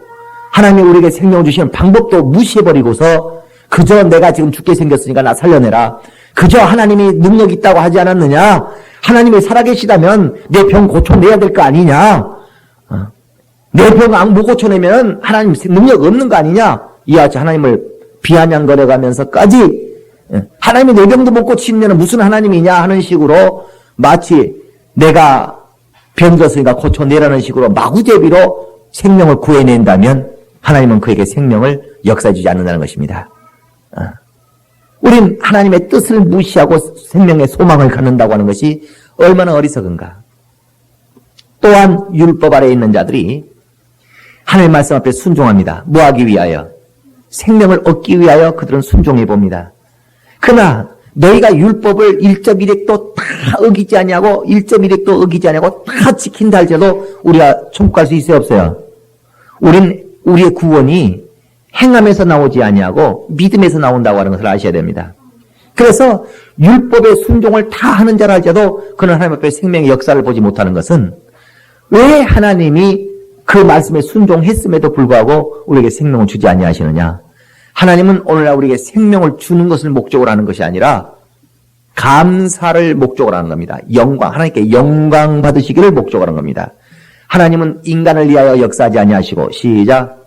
하나님이 우리에게 생명을 주시는 방법도 무시해버리고서 그저 내가 지금 죽게 생겼으니까 나 살려내라. 그저 하나님이 능력 있다고 하지 않았느냐? 하나님이 살아계시다면 내 병 고쳐내야 될 거 아니냐? 내 병 못 고쳐내면 하나님 능력 없는 거 아니냐? 이와 같이 하나님을 비아냥거려가면서까지 하나님이 내 병도 못 고치면 무슨 하나님이냐 하는 식으로 마치 내가 병 들었으니까 고쳐내라는 식으로 마구제비로 생명을 구해낸다면 하나님은 그에게 생명을 역사해주지 않는다는 것입니다. 우린 하나님의 뜻을 무시하고 생명의 소망을 갖는다고 하는 것이 얼마나 어리석은가. 또한 율법 아래에 있는 자들이 하나님의 말씀 앞에 순종합니다. 뭐 하기 위하여? 생명을 얻기 위하여 그들은 순종해 봅니다. 그러나 너희가 율법을 1.1획도 다 어기지 아니하고 1.1획도 어기지 아니하고 다 지킨다 할지라도 우리가 천국 갈 수 있어요 없어요? 우리의 구원이 행함에서 나오지 아니하고 믿음에서 나온다고 하는 것을 아셔야 됩니다. 그래서 율법의 순종을 다 하는 자라 할지라도 그는 하나님 앞에 생명의 역사를 보지 못하는 것은 왜 하나님이 그 말씀에 순종했음에도 불구하고 우리에게 생명을 주지 아니하시느냐? 하나님은 오늘날 우리에게 생명을 주는 것을 목적으로 하는 것이 아니라 감사를 목적으로 하는 겁니다. 하나님께 영광 받으시기를 목적으로 하는 겁니다. 하나님은 인간을 위하여 역사하지 아니하시고 시작.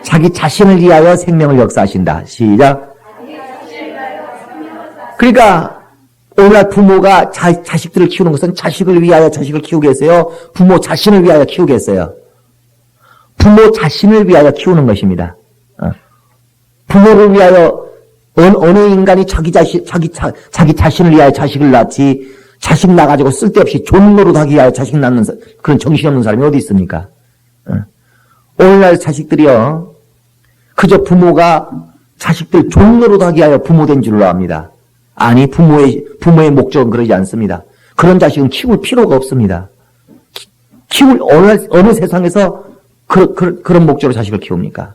자기 자신을 위하여 생명을 역사하신다. 시작. 그러니까 오늘날 부모가 자식들을 키우는 것은 자식을 위하여 자식을 키우겠어요? 부모 자신을 위하여 키우겠어요? 부모 자신을 위하여 키우는 것입니다. 부모를 위하여 어느 인간이 자기 자신을 위하여 자식을 낳지 자식 낳아가지고 쓸데없이 존노릇 하기 위하여 자식 낳는 그런 정신없는 사람이 어디 있습니까? 오늘날 자식들이요 그저 부모가 자식들 종노릇하게 하여 부모된 줄로 압니다. 아니, 부모의 목적은 그러지 않습니다. 그런 자식은 키울 필요가 없습니다. 키울 어느 세상에서 그런 목적으로 자식을 키웁니까?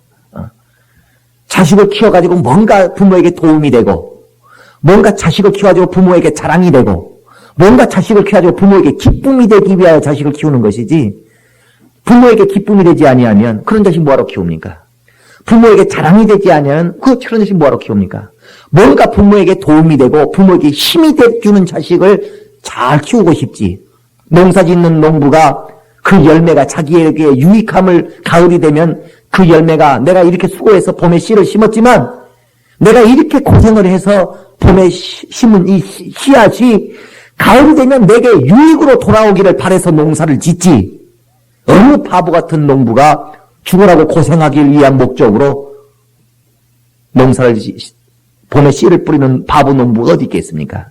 자식을 키워가지고 뭔가 부모에게 도움이 되고, 뭔가 자식을 키워가지고 부모에게 자랑이 되고, 뭔가 자식을 키워가지고 부모에게 기쁨이 되기 위하여 자식을 키우는 것이지, 부모에게 기쁨이 되지 아니하면 그런 자식 뭐하러 키웁니까? 부모에게 자랑이 되지 아니하면 그런 자식 뭐하러 키웁니까? 뭔가 부모에게 도움이 되고 부모에게 힘이 돼주는 자식을 잘 키우고 싶지. 농사 짓는 농부가 그 열매가 자기에게 유익함을 가을이 되면 그 열매가 내가 이렇게 수고해서 봄에 씨를 심었지만 내가 이렇게 고생을 해서 봄에 심은 이 씨앗이 가을이 되면 내게 유익으로 돌아오기를 바라서 농사를 짓지. 어느 바보 같은 농부가 죽으라고 고생하기 위한 목적으로 농사를 봄에 씨를 뿌리는 바보 농부가 어디 있겠습니까?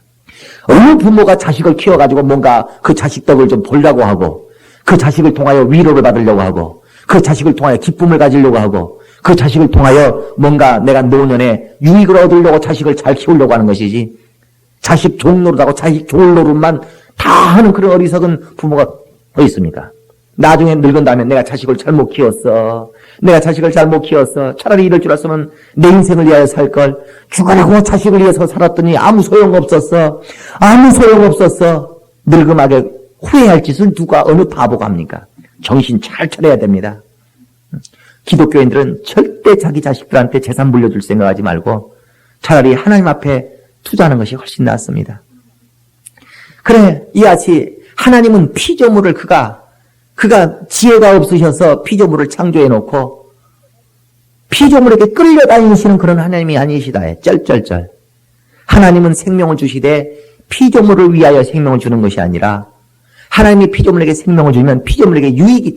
어느 부모가 자식을 키워가지고 뭔가 그 자식 덕을 좀 보려고 하고 그 자식을 통하여 위로를 받으려고 하고 그 자식을 통하여 기쁨을 가지려고 하고 그 자식을 통하여 뭔가 내가 노년에 유익을 얻으려고 자식을 잘 키우려고 하는 것이지, 자식 종노릇하고 자식 좋을 노릇만 다 하는 그런 어리석은 부모가 어디 있습니까? 나중에 늙은 다음에 내가 자식을 잘못 키웠어. 내가 자식을 잘못 키웠어. 차라리 이럴 줄 알았으면 내 인생을 위하여 살걸. 죽으라고 자식을 위해서 살았더니 아무 소용없었어. 아무 소용없었어. 늙음하게 후회할 짓을 누가 어느 바보가 합니까? 정신 잘 차려야 됩니다. 기독교인들은 절대 자기 자식들한테 재산 물려줄 생각하지 말고 차라리 하나님 앞에 투자하는 것이 훨씬 낫습니다. 그래, 이같이 하나님은 피조물을 그가 지혜가 없으셔서 피조물을 창조해 놓고 피조물에게 끌려다니시는 그런 하나님이 아니시다. 쩔쩔쩔. 하나님은 생명을 주시되 피조물을 위하여 생명을 주는 것이 아니라 하나님이 피조물에게 생명을 주면 피조물에게 유익이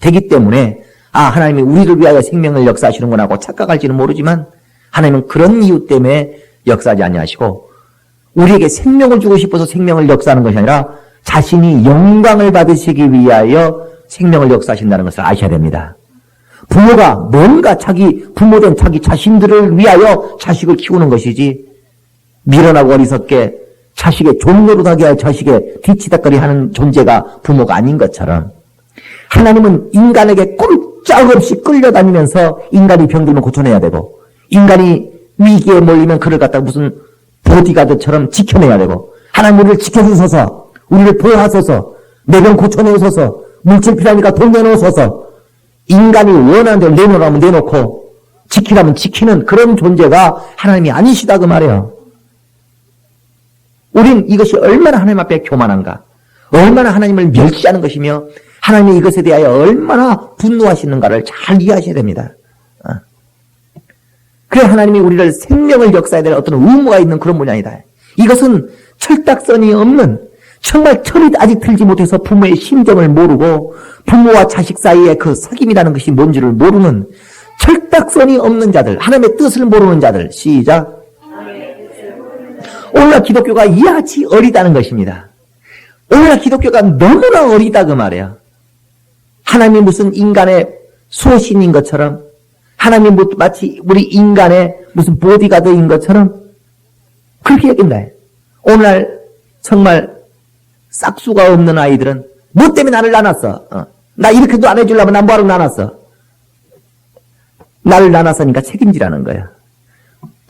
되기 때문에 하나님이 우리를 위하여 생명을 역사하시는구나 하고 착각할지는 모르지만 하나님은 그런 이유 때문에 역사하지 아니하시고 우리에게 생명을 주고 싶어서 생명을 역사하는 것이 아니라 자신이 영광을 받으시기 위하여 생명을 역사하신다는 것을 아셔야 됩니다. 부모가 뭔가 부모된 자기 자신들을 위하여 자식을 키우는 것이지 미련하고 어리석게 자식의 종노릇하게 하여 자식의 뒤치다거리 하는 존재가 부모가 아닌 것처럼 하나님은 인간에게 꼼짝없이 끌려다니면서 인간이 병들면 고쳐내야 되고 인간이 위기에 몰리면 그를 갖다가 무슨 보디가드처럼 지켜내야 되고 하나님 우리를 지켜주소서, 우리를 보호하소서, 내 병 고쳐내소서, 물질 필요하니까 돈 내놓으소서, 인간이 원하는 대로 내놓으라면 내놓고 지키라면 지키는 그런 존재가 하나님이 아니시다 그 말이에요. 우린 이것이 얼마나 하나님 앞에 교만한가, 얼마나 하나님을 멸시하는 것이며 하나님이 이것에 대하여 얼마나 분노하시는가를 잘 이해하셔야 됩니다. 그래 하나님이 우리를 생명을 역사해야 될 어떤 의무가 있는 그런 분이 아니다. 이것은 철딱선이 없는, 정말 철이 아직 들지 못해서 부모의 심정을 모르고 부모와 자식 사이의 그 사귐이라는 것이 뭔지를 모르는 철딱선이 없는 자들, 하나님의 뜻을 모르는 자들. 시작. 오늘날 기독교가 이하치 어리다는 것입니다. 오늘날 기독교가 너무나 어리다 그 말이에요. 하나님이 무슨 인간의 소신인 것처럼, 하나님이 마치 우리 인간의 무슨 보디가드인 것처럼 그렇게 얘기한다. 오늘날 정말 싹수가 없는 아이들은 뭐 때문에 나를 나눴어? 나 이렇게도 안 해주려면 난 뭐하러 나눴어? 나를 나눴으니까 책임지라는 거야.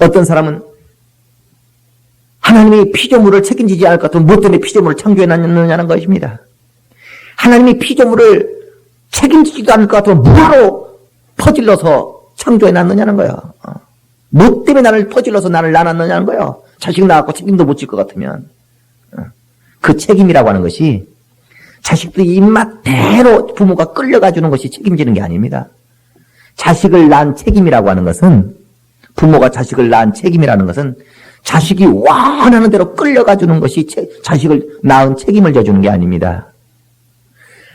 어떤 사람은 하나님이 피조물을 책임지지 않을 것 같으면 뭐 때문에 피조물을 창조해놨느냐는 것입니다. 하나님이 피조물을 책임지지도 않을 것 같으면 뭐하러 퍼질러서 창조해놨느냐는 거야. 뭐 때문에 나를 퍼질러서 나를 나눴느냐는 거야. 자식 낳았고 책임도 못 질 것 같으면. 그 책임이라고 하는 것이 자식들이 입맛대로 부모가 끌려가 주는 것이 책임지는 게 아닙니다. 자식을 낳은 책임이라고 하는 것은, 부모가 자식을 낳은 책임이라는 것은 자식이 원하는 대로 끌려가 주는 것이 자식을 낳은 책임을 져주는 게 아닙니다.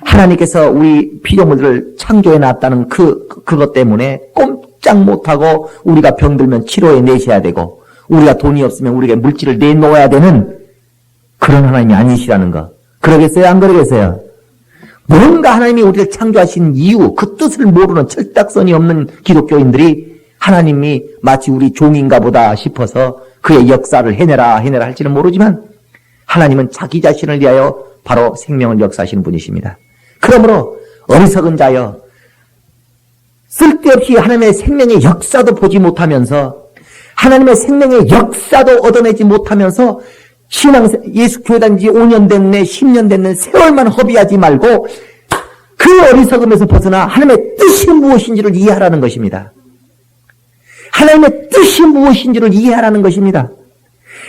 하나님께서 우리 피조물들을 창조해 놨다는 그것 때문에 꼼짝 못하고 우리가 병들면 치료해 내셔야 되고 우리가 돈이 없으면 우리에게 물질을 내놓아야 되는 그런 하나님이 아니시라는 거. 그러겠어요? 안 그러겠어요? 뭔가 하나님이 우리를 창조하신 이유, 그 뜻을 모르는 철딱선이 없는 기독교인들이 하나님이 마치 우리 종인가 보다 싶어서 그의 역사를 해내라 할지는 모르지만 하나님은 자기 자신을 위하여 바로 생명을 역사하시는 분이십니다. 그러므로 어리석은 자여, 쓸데없이 하나님의 생명의 역사도 보지 못하면서 하나님의 생명의 역사도 얻어내지 못하면서 예수 교회 다닌 지 5년 됐네 10년 됐네 세월만 허비하지 말고 그 어리석음에서 벗어나 하나님의 뜻이 무엇인지를 이해하라는 것입니다. 하나님의 뜻이 무엇인지를 이해하라는 것입니다.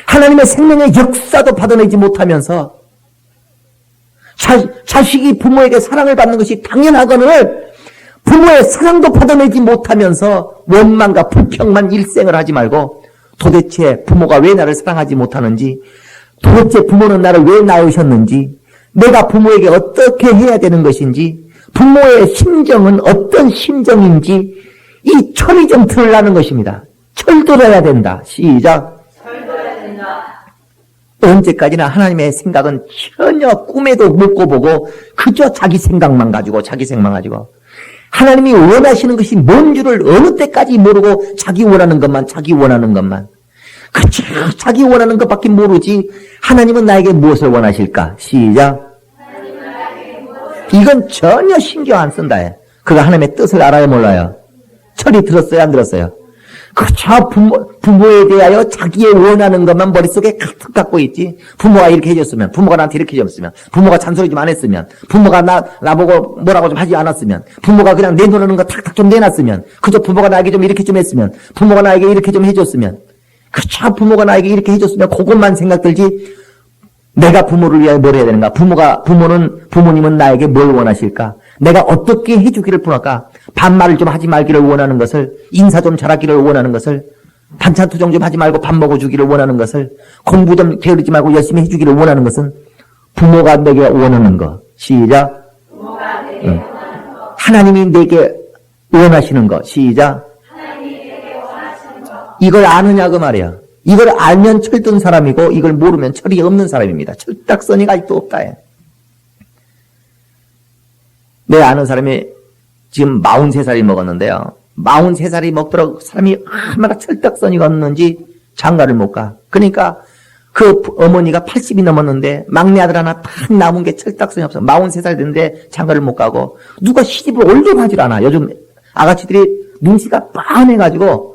하나님의 생명의 역사도 받아내지 못하면서 자식이 부모에게 사랑을 받는 것이 당연하거늘 부모의 사랑도 받아내지 못하면서 원망과 불평만 일생을 하지 말고 도대체 부모가 왜 나를 사랑하지 못하는지, 도대체 부모는 나를 왜 낳으셨는지, 내가 부모에게 어떻게 해야 되는 것인지, 부모의 심정은 어떤 심정인지 이 철이 좀 들으라는 것입니다. 철들어야 된다. 시작. 철들어야 된다. 언제까지나 하나님의 생각은 전혀 꿈에도 못 꿔보고 그저 자기 생각만 가지고 하나님이 원하시는 것이 뭔 줄을 어느 때까지 모르고 자기 원하는 것만 그저 자기 원하는 것밖에 모르지 하나님은 나에게 무엇을 원하실까? 시작. 이건 전혀 신경 안 쓴다. 그가 하나님의 뜻을 알아야 몰라요. 철이 들었어요, 안 들었어요? 그저 부모에 대하여 자기의 원하는 것만 머릿속에 가득 갖고 있지. 부모가 이렇게 해줬으면, 부모가 나한테 이렇게 해줬으면, 부모가 잔소리 좀 안 했으면, 부모가 나보고 뭐라고 좀 하지 않았으면, 부모가 그냥 내놓는 거 탁탁 좀 내놨으면, 그저 부모가 나에게 좀 이렇게 좀 했으면, 부모가 나에게 이렇게 좀 해줬으면, 그저 부모가 나에게 이렇게 해줬으면, 그것만 생각 들지, 내가 부모를 위하여 뭘 해야 되는가? 부모님은 나에게 뭘 원하실까? 내가 어떻게 해주기를 원할까? 반말을 좀 하지 말기를 원하는 것을, 인사 좀 잘하기를 원하는 것을, 반찬 투정 좀 하지 말고 밥 먹어주기를 원하는 것을, 공부 좀 게으르지 말고 열심히 해주기를 원하는 것은 부모가 내게 원하는 것. 시작. 부모가 내게 원하는 것. 하나님이 내게 원하시는 것. 시작. 하나님이 내게 원하시는 것. 이걸 아느냐 그 말이야. 이걸 알면 철든 사람이고 이걸 모르면 철이 없는 사람입니다. 철딱서니가 아직도 없다. 내 아는 사람이 지금 43살이 먹었는데요. 43살이 먹도록 사람이 얼마나 철딱서니가 없는지 장가를 못 가. 그러니까 그 어머니가 80이 넘었는데 막내 아들 하나 딱 남은 게 철딱서니 없어. 43살 됐는데 장가를 못 가고 누가 시집을 올려가질 않아. 요즘 아가씨들이 눈치가 빤해가지고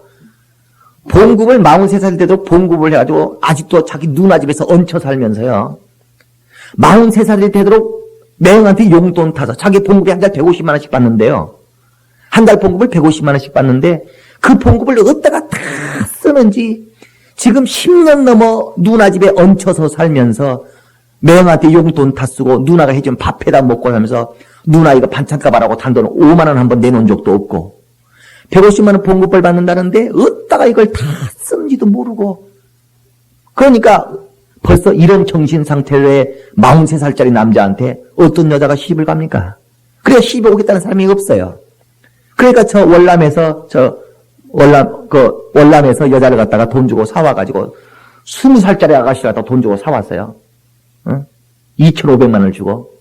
봉급을 43살 때도 봉급을 해가지고 아직도 자기 누나 집에서 얹혀 살면서요. 43살이 되도록 매형한테 용돈 타서 자기 봉급이 한 달 150만 원씩 받는데요. 한 달 봉급을 150만 원씩 받는데 그 봉급을 어디다가 다 쓰는지 지금 10년 넘어 누나 집에 얹혀서 살면서 매형한테 용돈 다 쓰고 누나가 해준 밥에다 먹고 살면서 누나 이거 반찬값 하라고 단돈 5만 원 한 번 내놓은 적도 없고 150만 원 봉급을 받는다는데 어디다가 이걸 다 쓰는지도 모르고 그러니까 벌써 이런 정신 상태로 해 43살짜리 남자한테 어떤 여자가 시집을 갑니까? 그래야 시집에 오겠다는 사람이 없어요. 그러니까 월남에서 여자를 갖다가 돈 주고 사와가지고 20살짜리 아가씨가 더 돈 주고 사왔어요. 응? 2,500만 원을 주고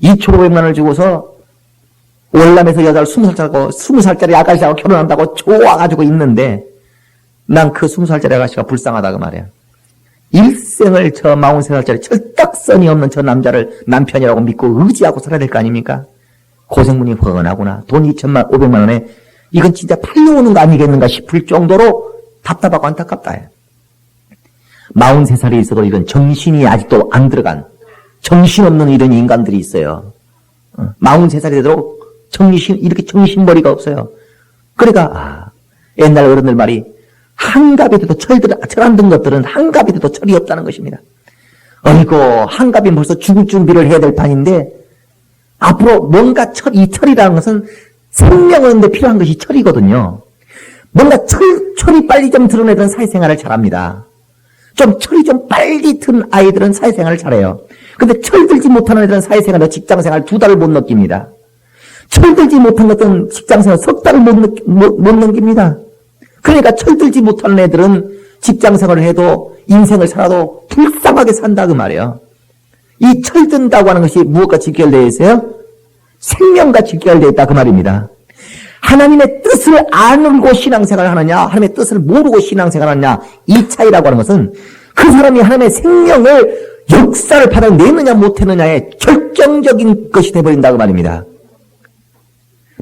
2,500만 원을 주고서 월남에서 여자를 20살짜리 아가씨하고 결혼한다고 좋아가지고 있는데 난 그 20살짜리 아가씨가 불쌍하다고 말이야. 일생을 저 43살짜리 철딱선이 없는 저 남자를 남편이라고 믿고 의지하고 살아야 될 거 아닙니까? 고생문이 훤하구나. 돈 2,500만 원에 이건 진짜 팔려오는 거 아니겠는가 싶을 정도로 답답하고 안타깝다. 43살이 있어도 이런 정신이 아직도 안 들어간 정신없는 이런 인간들이 있어요. 43살이 되도록 이렇게 정신머리가 없어요. 그러니까 옛날 어른들 말이 한갑이 돼도 철 안 든 것들은 한갑이 돼도 철이 없다는 것입니다. 어이고 한갑이 벌써 죽을 준비를 해야 될 판인데 앞으로 뭔가 이 철이라는 것은 생명을 얻는데 필요한 것이 철이거든요. 뭔가 철이 빨리 좀 드러내던 사회생활을 잘합니다. 철이 좀 빨리 든 아이들은 사회생활을 잘해요. 근데 철 들지 못하는 애들은 사회생활, 직장생활 2달을 못 넘깁니다. 철 들지 못한 것들은 직장생활 석 달을 못 넘깁니다. 그러니까 철 들지 못하는 애들은 직장생활을 해도 인생을 살아도 불쌍하게 산다 그 말이에요. 이 철 든다고 하는 것이 무엇과 직결되어 있어요? 생명과 직결되어 있다 그 말입니다. 하나님의 뜻을 알고 신앙생활을 하느냐, 하나님의 뜻을 모르고 신앙생활을 하느냐, 이 차이라고 하는 것은 그 사람이 하나님의 생명을 역사를 받아내느냐 못했느냐의 결정적인 것이 되어버린다 그 말입니다.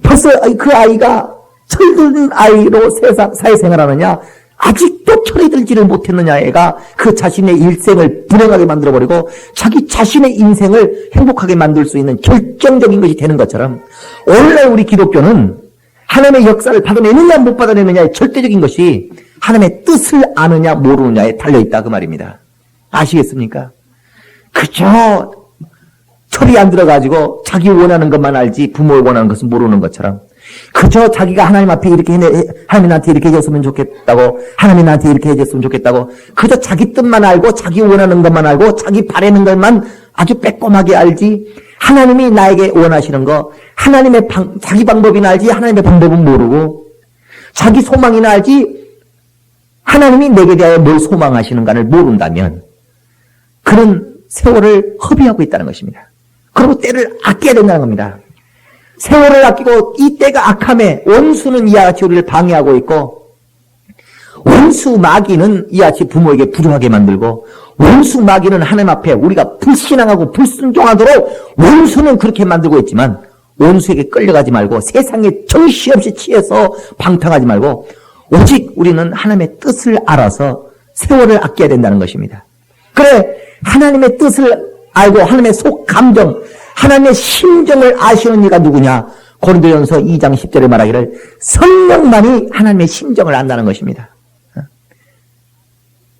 벌써 그 아이가 철든 아이로 사회생활하느냐, 아직도 철이 들지를 못했느냐, 애가 그 자신의 일생을 불행하게 만들어버리고 자기 자신의 인생을 행복하게 만들 수 있는 결정적인 것이 되는 것처럼, 오늘날 우리 기독교는 하나님의 역사를 받아내느냐 못 받아내느냐의 절대적인 것이 하나님의 뜻을 아느냐 모르느냐에 달려있다 그 말입니다. 아시겠습니까? 그저 철이 안 들어가지고 자기 원하는 것만 알지 부모가 원하는 것은 모르는 것처럼, 그저 자기가 하나님 앞에 이렇게 하나님 나한테 이렇게 해줬으면 좋겠다고, 하나님 나한테 이렇게 해줬으면 좋겠다고, 그저 자기 뜻만 알고 자기 원하는 것만 알고 자기 바라는 것만 아주 빼꼼하게 알지, 하나님이 나에게 원하시는 거, 하나님의 자기 방법이나 알지 하나님의 방법은 모르고, 자기 소망이나 알지 하나님이 내게 대하여 뭘 소망하시는가를 모른다면 그런 세월을 허비하고 있다는 것입니다. 그리고 때를 아껴야 된다는 겁니다. 세월을 아끼고 이 때가 악함에 원수는 이와 같이 우리를 방해하고 있고, 원수 마귀는 이와 같이 부모에게 불효하게 만들고, 원수 마귀는 하나님 앞에 우리가 불신앙하고 불순종하도록 원수는 그렇게 만들고 있지만, 원수에게 끌려가지 말고 세상에 정신없이 취해서 방탕하지 말고 오직 우리는 하나님의 뜻을 알아서 세월을 아껴야 된다는 것입니다. 그래, 하나님의 뜻을 알고 하나님의 속 감정, 하나님의 심정을 아시는 이가 누구냐? 고린도전서 2장 10절에 말하기를 성령만이 하나님의 심정을 안다는 것입니다.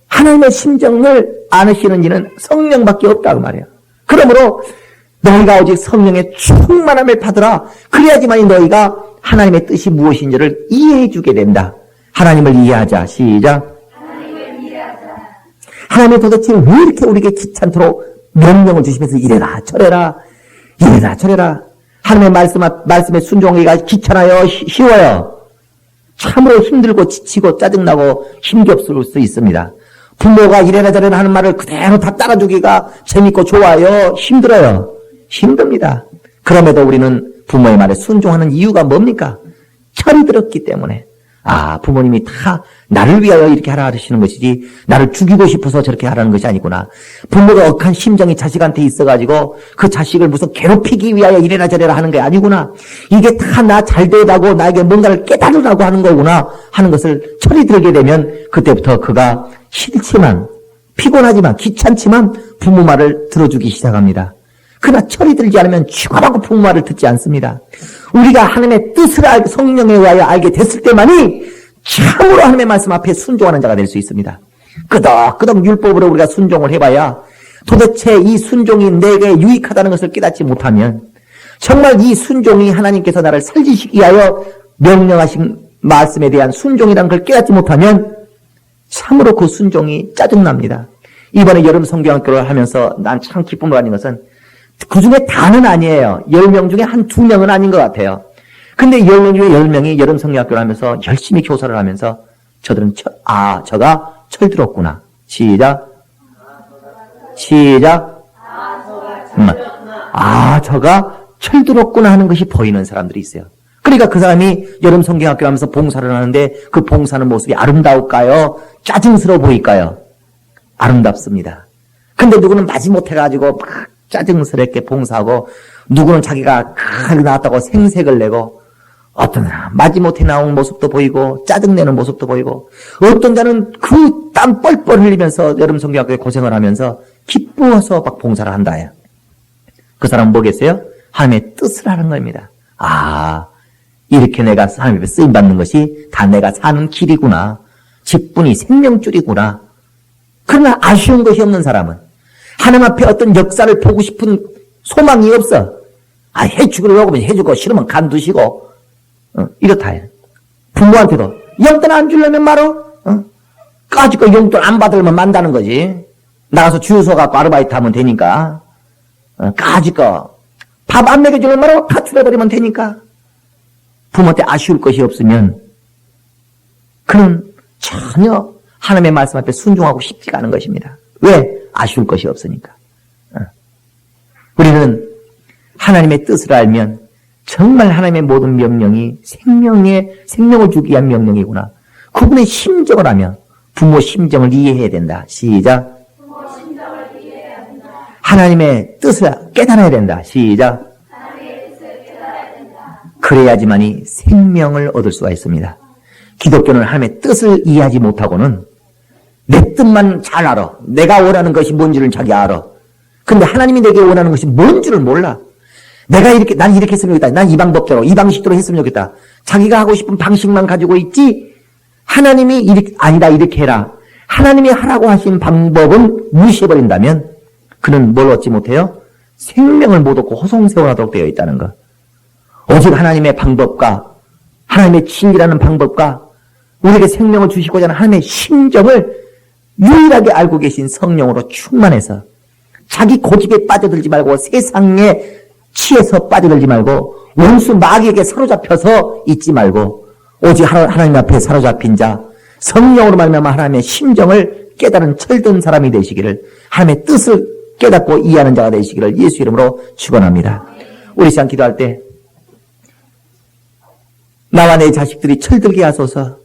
하나님의 심정을 아시는 이는 성령밖에 없다고 말이에요. 그러므로 너희가 오직 성령의 충만함을 받으라. 그래야지만 너희가 하나님의 뜻이 무엇인지를 이해해 주게 된다. 하나님을 이해하자. 시작. 하나님이 도대체 왜 이렇게 우리에게 귀찮도록 명령을 주시면서 이래라 저래라 이래라 저래라, 하나님의 말씀에 순종하기가 귀찮아요 쉬워요? 참으로 힘들고 지치고 짜증나고 힘겹을 수 있습니다. 부모가 이래라 저래라 하는 말을 그대로 다 따라주기가 재밌고 좋아요? 힘들어요? 힘듭니다. 그럼에도 우리는 부모의 말에 순종하는 이유가 뭡니까? 철이 들었기 때문에. 아, 부모님이 다 나를 위하여 이렇게 하라 하시는 것이지 나를 죽이고 싶어서 저렇게 하라는 것이 아니구나. 부모가 억한 심정이 자식한테 있어가지고 그 자식을 무슨 괴롭히기 위하여 이래라 저래라 하는 게 아니구나. 이게 다 나 잘되라고 나에게 뭔가를 깨달으라고 하는 거구나 하는 것을 철이 들게 되면 그때부터 그가 싫지만, 피곤하지만, 귀찮지만 부모 말을 들어주기 시작합니다. 그러나 철이 들지 않으면 죽어라고 부모 말을 듣지 않습니다. 우리가 하나님의 뜻을 알고 성령에 의하여 알게 됐을 때만이 참으로 하나님의 말씀 앞에 순종하는 자가 될 수 있습니다. 끄덕끄덕 율법으로 우리가 순종을 해봐야 도대체 이 순종이 내게 유익하다는 것을 깨닫지 못하면, 정말 이 순종이 하나님께서 나를 살리시기 위하여 명령하신 말씀에 대한 순종이라는 걸 깨닫지 못하면 참으로 그 순종이 짜증납니다. 이번에 여름 성경학교를 하면서 난 참 기쁨을 가진 것은 그 중에 다는 아니에요. 10명 중에 한 2명은 아닌 것 같아요. 근데 10명 중에 10명이 여름 성경학교를 하면서 열심히 교사를 하면서 저들은 저가 철들었구나. 시작. 저가 철들었구나 하는 것이 보이는 사람들이 있어요. 그러니까 그 사람이 여름 성경학교 하면서 봉사를 하는데 그 봉사하는 모습이 아름다울까요? 짜증스러워 보일까요? 아름답습니다. 근데 누구는 마지못해가지고 막 짜증스럽게 봉사하고, 누구는 자기가 크게 나왔다고 생색을 내고, 어떤 사람 마지못해 나온 모습도 보이고 짜증내는 모습도 보이고, 어떤 자는 그 땀 뻘뻘 흘리면서 여름 성경학교에 고생을 하면서 기뻐서 막 봉사를 한다요. 그 사람은 뭐겠어요? 하나님의 뜻을 하는 겁니다. 아, 이렇게 내가 하나님 앞에 쓰임받는 것이 다 내가 사는 길이구나. 직분이 생명줄이구나. 그러나 아쉬운 것이 없는 사람은, 하나님 앞에 어떤 역사를 보고 싶은 소망이 없어. 해주기로 하면 해주고 싫으면 간두시고, 이렇다 해. 부모한테도 용돈 안 주려면 말어. 까짓거 용돈 안 받으면 만다는 거지. 나가서 주유소 가고 아르바이트 하면 되니까. 까짓거 밥 안 먹여주려면 말어. 가출해버리면 되니까. 부모한테 아쉬울 것이 없으면 그는 전혀 하나님의 말씀 앞에 순종하고 싶지가 않은 것입니다. 왜? 아쉬울 것이 없으니까. 우리는 하나님의 뜻을 알면 정말 하나님의 모든 명령이 생명을 주기 위한 명령이구나. 그분의 심정을 하면 부모 심정을 이해해야 된다. 시작. 부모 심정을 이해해야 된다. 하나님의 뜻을 깨달아야 된다. 시작. 하나님의 뜻을 깨달아야 된다. 그래야지만이 생명을 얻을 수가 있습니다. 기독교는 하나님의 뜻을 이해하지 못하고는 내 뜻만 잘 알아. 내가 원하는 것이 뭔지를 자기 알아. 근데 하나님이 내게 원하는 것이 뭔지를 몰라. 난 이렇게 했으면 좋겠다. 난 이 방법대로, 이 방식대로 했으면 좋겠다. 자기가 하고 싶은 방식만 가지고 있지, 하나님이 이렇게 해라. 하나님이 하라고 하신 방법은 무시해버린다면, 그는 뭘 얻지 못해요? 생명을 못 얻고 호송세원하도록 되어 있다는 것. 오직 하나님의 방법과, 하나님의 진리라는 방법과, 우리에게 생명을 주시고자 하는 하나님의 심정을 유일하게 알고 계신 성령으로 충만해서, 자기 고집에 빠져들지 말고 세상에 치에서 빠져들지 말고 원수 마귀에게 사로잡혀서 있지 말고 오직 하나님 앞에 사로잡힌 자 성령으로 말미암아 하나님의 심정을 깨달은 철든 사람이 되시기를 하나님의 뜻을 깨닫고 이해하는 자가 되시기를 예수 이름으로 축원합니다. 우리 시간 기도할 때 나와 내 자식들이 철들게 하소서.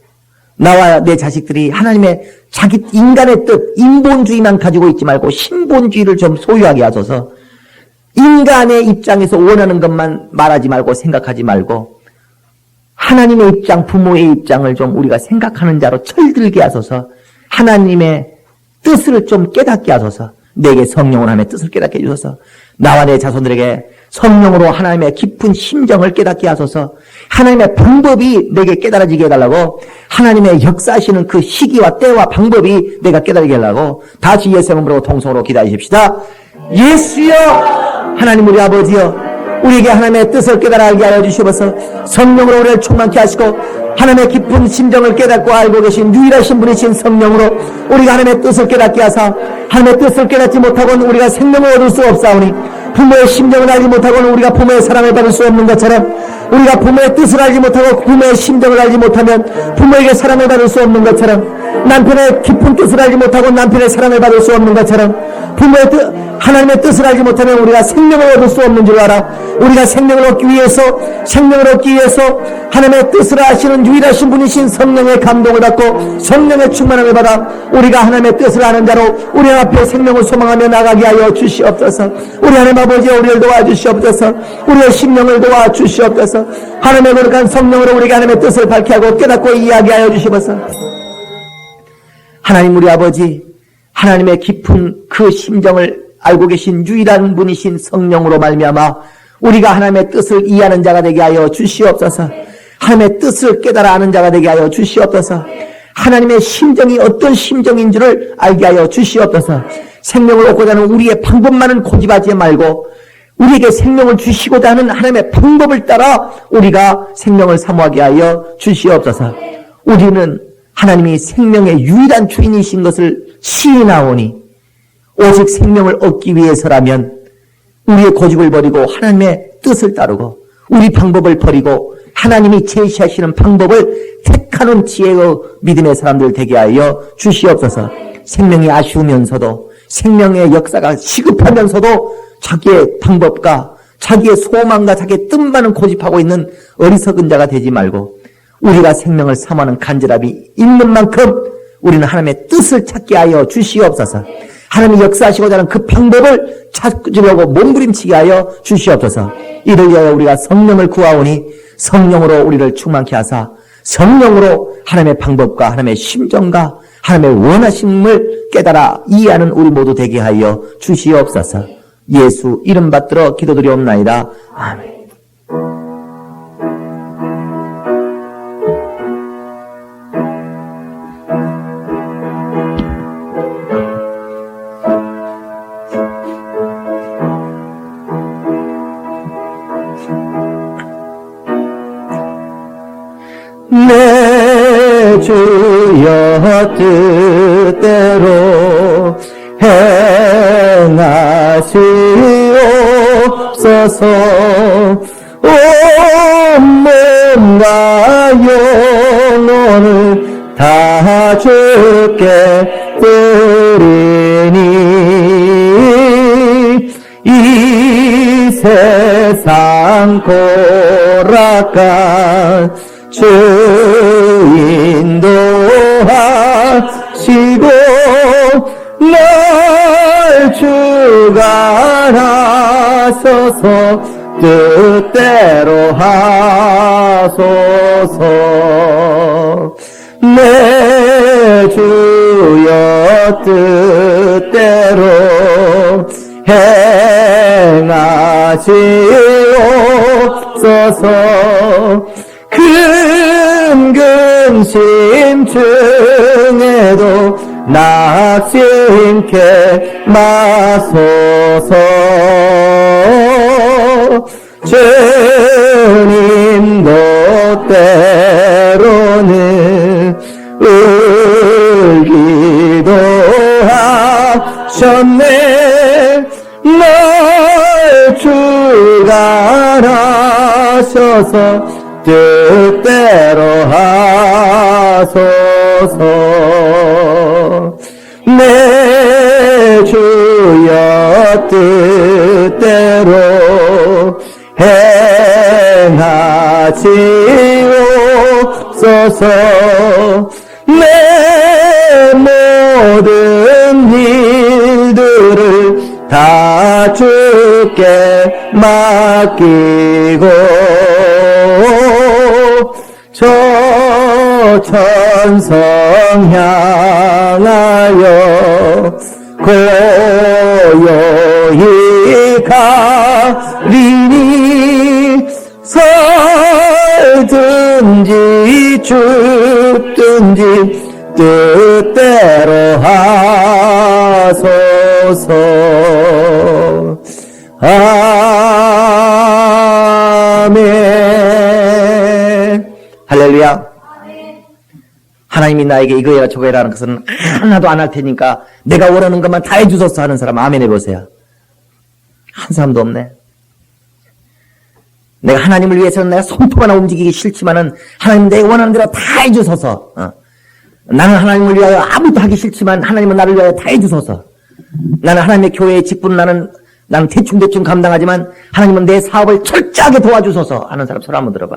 나와 내 자식들이 하나님의 자기 인간의 뜻, 인본주의만 가지고 있지 말고 신본주의를 좀 소유하게 하소서. 인간의 입장에서 원하는 것만 말하지 말고 생각하지 말고 하나님의 입장, 부모의 입장을 좀 우리가 생각하는 자로 철들게 하소서. 하나님의 뜻을 좀 깨닫게 하소서. 내게 성령으로 하나님의 뜻을 깨닫게 해주소서. 나와 내 자손들에게 성령으로 하나님의 깊은 심정을 깨닫게 하소서. 하나님의 방법이 내게 깨달아지게 해달라고, 하나님의 역사하시는 그 시기와 때와 방법이 내가 깨달게 하려고 다시 예수 이름으로 통성으로 기도하십시다. 예수여, 하나님 우리 아버지여, 우리에게 하나님의 뜻을 깨달아 알게 하여 주시옵소서. 성령으로 우리를 충만케 하시고 하나님의 깊은 심정을 깨닫고 알고 계신 유일하신 분이신 성령으로 우리가 하나님의 뜻을 깨닫게 하사, 하나님의 뜻을 깨닫지 못하고는 우리가 생명을 얻을 수 없사오니, 부모의 심정을 알지 못하고는 우리가 부모의 사랑을 받을 수 없는 것처럼, 우리가 부모의 뜻을 알지 못하고 부모의 심정을 알지 못하면 부모에게 사랑을 받을 수 없는 것처럼, 남편의 깊은 뜻을 알지 못하고 남편의 사랑을 받을 수 없는 것처럼, 부모의 뜻, 하나님의 뜻을 알지 못하면 우리가 생명을 얻을 수 없는 줄 알아. 우리가 생명을 얻기 위해서 하나님의 뜻을 아시는 유일하신 분이신 성령의 감동을 받고 성령의 충만함을 받아 우리가 하나님의 뜻을 아는 자로 우리 앞에 생명을 소망하며 나가게 하여 주시옵소서. 우리 하나님 아버지여, 우리를 도와주시옵소서. 우리의 심령을 도와주시옵소서. 하나님의 거룩한 성령으로 우리가 하나님의 뜻을 밝게 하고 깨닫고 이해하게 하여 주시옵소서. 하나님 우리 아버지, 하나님의 깊은 그 심정을 알고 계신 유일한 분이신 성령으로 말미암아 우리가 하나님의 뜻을 이해하는 자가 되게 하여 주시옵소서. 하나님의 뜻을 깨달아 아는 자가 되게 하여 주시옵소서. 하나님의 심정이 어떤 심정인 줄을 알게 하여 주시옵소서. 생명을 얻고자 하는 우리의 방법만은 고집하지 말고 우리에게 생명을 주시고자 하는 하나님의 방법을 따라 우리가 생명을 사모하게 하여 주시옵소서. 우리는 하나님이 생명의 유일한 주인이신 것을 시인하오니 오직 생명을 얻기 위해서라면 우리의 고집을 버리고 하나님의 뜻을 따르고 우리 방법을 버리고 하나님이 제시하시는 방법을 택하는 지혜의 믿음의 사람들 되게 하여 주시옵소서. 생명이 아쉬우면서도 생명의 역사가 시급하면서도 자기의 방법과 자기의 소망과 자기의 뜻만은 고집하고 있는 어리석은 자가 되지 말고 우리가 생명을 사모하는 간절함이 있는 만큼 우리는 하나님의 뜻을 찾게 하여 주시옵소서. 하나님이 역사하시고자 하는 그 방법을 찾으려고 몸부림치게 하여 주시옵소서. 이를 위하여 우리가 성령을 구하오니 성령으로 우리를 충만케 하사 성령으로 하나님의 방법과 하나님의 심정과 하나님의 원하심을 깨달아 이해하는 우리 모두 되게 하여 주시옵소서. 예수 이름 받들어 기도드리옵나이다. 아멘. 내 주여 뜻대로 행하시옵소서. 온 몸과 영혼을 다 주께 드리니 이 세상 세상 고락간 주 인도하시고 날 주가 나서서 뜻대로 하소서. 내 주여 뜻대로 행하시옵소서. 근심중에도 낙심케 마소서. 주님도 때로는 울기도 하셨네. 날 주가 나셔서 뜻대로 하소서. 내 주여 뜻대로 행하시옵소서. 내 모든 일들을 다 주께 맡기고 저 천성 향하여 고요히 가리니 살든지 죽든지 뜻대로 하소서. 아멘. 할렐루야. 하나님이 나에게 이거 해라 저거 해라는 것은 하나도 안 할 테니까 내가 원하는 것만 다 해주소서 하는 사람 아멘 해보세요. 한 사람도 없네. 내가 하나님을 위해서는 내가 손톱 하나 움직이기 싫지만은 하나님 내가 원하는 대로 다 해주소서. 나는 하나님을 위하여 아무것도 하기 싫지만 하나님은 나를 위하여 다 해주소서. 나는 하나님의 교회의 직분은 나는 대충 감당하지만 하나님은 내 사업을 철저하게 도와주소서 하는 사람 손 한번 들어봐.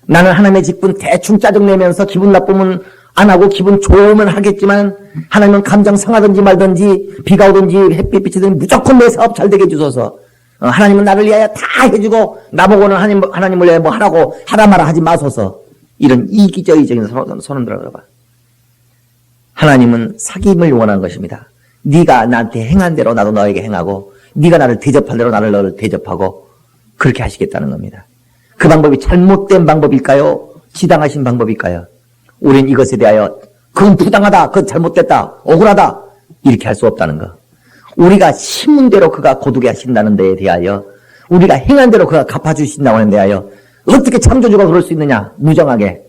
나는 하나님의 직분 대충 짜증내면서 기분 나쁘면 안 하고 기분 좋으면 하겠지만 하나님은 감정 상하든지 말든지 비가 오든지 햇빛 비치든지 무조건 내 사업 잘 되게 해주소서. 하나님은 나를 위하여 다 해주고 나보고는 하나님을 위하여 뭐 하라고 하라 마라 하지 마소서. 이런 이기적인 손을 들어봐. 하나님은 사귐을 원하는 것입니다. 네가 나한테 행한 대로 나도 너에게 행하고 네가 나를 대접한 대로 나를 너를 대접하고 그렇게 하시겠다는 겁니다. 그 방법이 잘못된 방법일까요? 지당하신 방법일까요? 우린 이것에 대하여 그건 부당하다, 그건 잘못됐다, 억울하다 이렇게 할 수 없다는 거. 우리가 심은 대로 그가 거두게 하신다는 데에 대하여 우리가 행한 대로 그가 갚아주신다고 하는 데 대하여 어떻게 창조주가 그럴 수 있느냐? 무정하게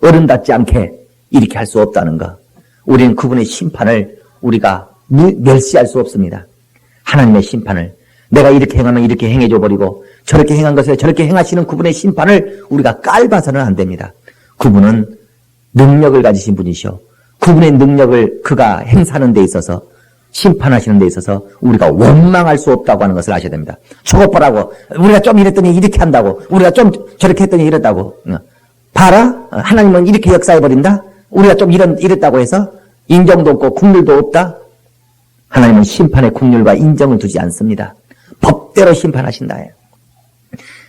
어른답지 않게 이렇게 할 수 없다는 거. 우리는 그분의 심판을 우리가 멸시할 수 없습니다. 하나님의 심판을 내가 이렇게 행하면 이렇게 행해줘 버리고 저렇게 행한 것을 저렇게 행하시는 그분의 심판을 우리가 깔봐서는 안 됩니다. 그분은 능력을 가지신 분이시오. 그분의 능력을 그가 행사하는 데 있어서 심판하시는 데 있어서 우리가 원망할 수 없다고 하는 것을 아셔야 됩니다. 저것 보라고 우리가 좀 이랬더니 이렇게 한다고 우리가 좀 저렇게 했더니 이랬다고 봐라 하나님은 이렇게 역사해버린다. 우리가 좀 이랬다고 해서 인정도 없고 국률도 없다. 하나님은 심판의 국률과 인정을 두지 않습니다. 법대로 심판하신다.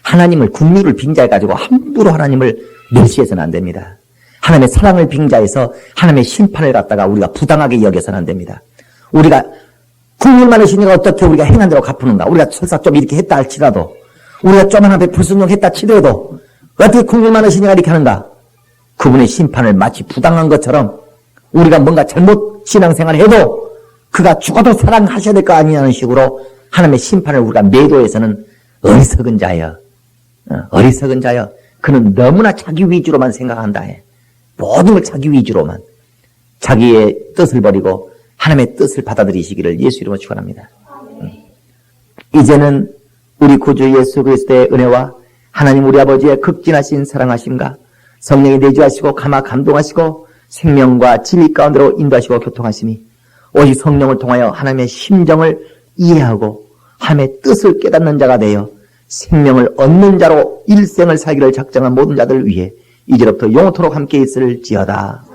하나님을 국률을 빙자해가지고 함부로 하나님을 멸시해서는 안 됩니다. 하나님의 사랑을 빙자해서 하나님의 심판을 갖다가 우리가 부당하게 여겨서는 안 됩니다. 우리가 국률 많으시니까 어떻게 우리가 행한 대로 갚는가. 우리가 설사 좀 이렇게 했다 할지라도 우리가 좀 하나 불순종했다 치더라도 어떻게 국률 많으시니까 이렇게 하는가. 그분의 심판을 마치 부당한 것처럼 우리가 뭔가 잘못 신앙생활을 해도 그가 죽어도 사랑하셔야 될 거 아니냐는 식으로 하나님의 심판을 우리가 매도해서는 어리석은 자여. 그는 너무나 자기 위주로만 생각한다. 모든 걸 자기 위주로만. 자기의 뜻을 버리고 하나님의 뜻을 받아들이시기를 예수 이름으로 축원합니다. 이제는 우리 구주 예수 그리스도의 은혜와 하나님 우리 아버지의 극진하신 사랑하심과 성령이 내주하시고 감동하시고 생명과 진리 가운데로 인도하시고 교통하심이 오직 성령을 통하여 하나님의 심정을 이해하고 하나님의 뜻을 깨닫는 자가 되어 생명을 얻는 자로 일생을 살기를 작정한 모든 자들을 위해 이제부터 영원토록 함께 있을지어다.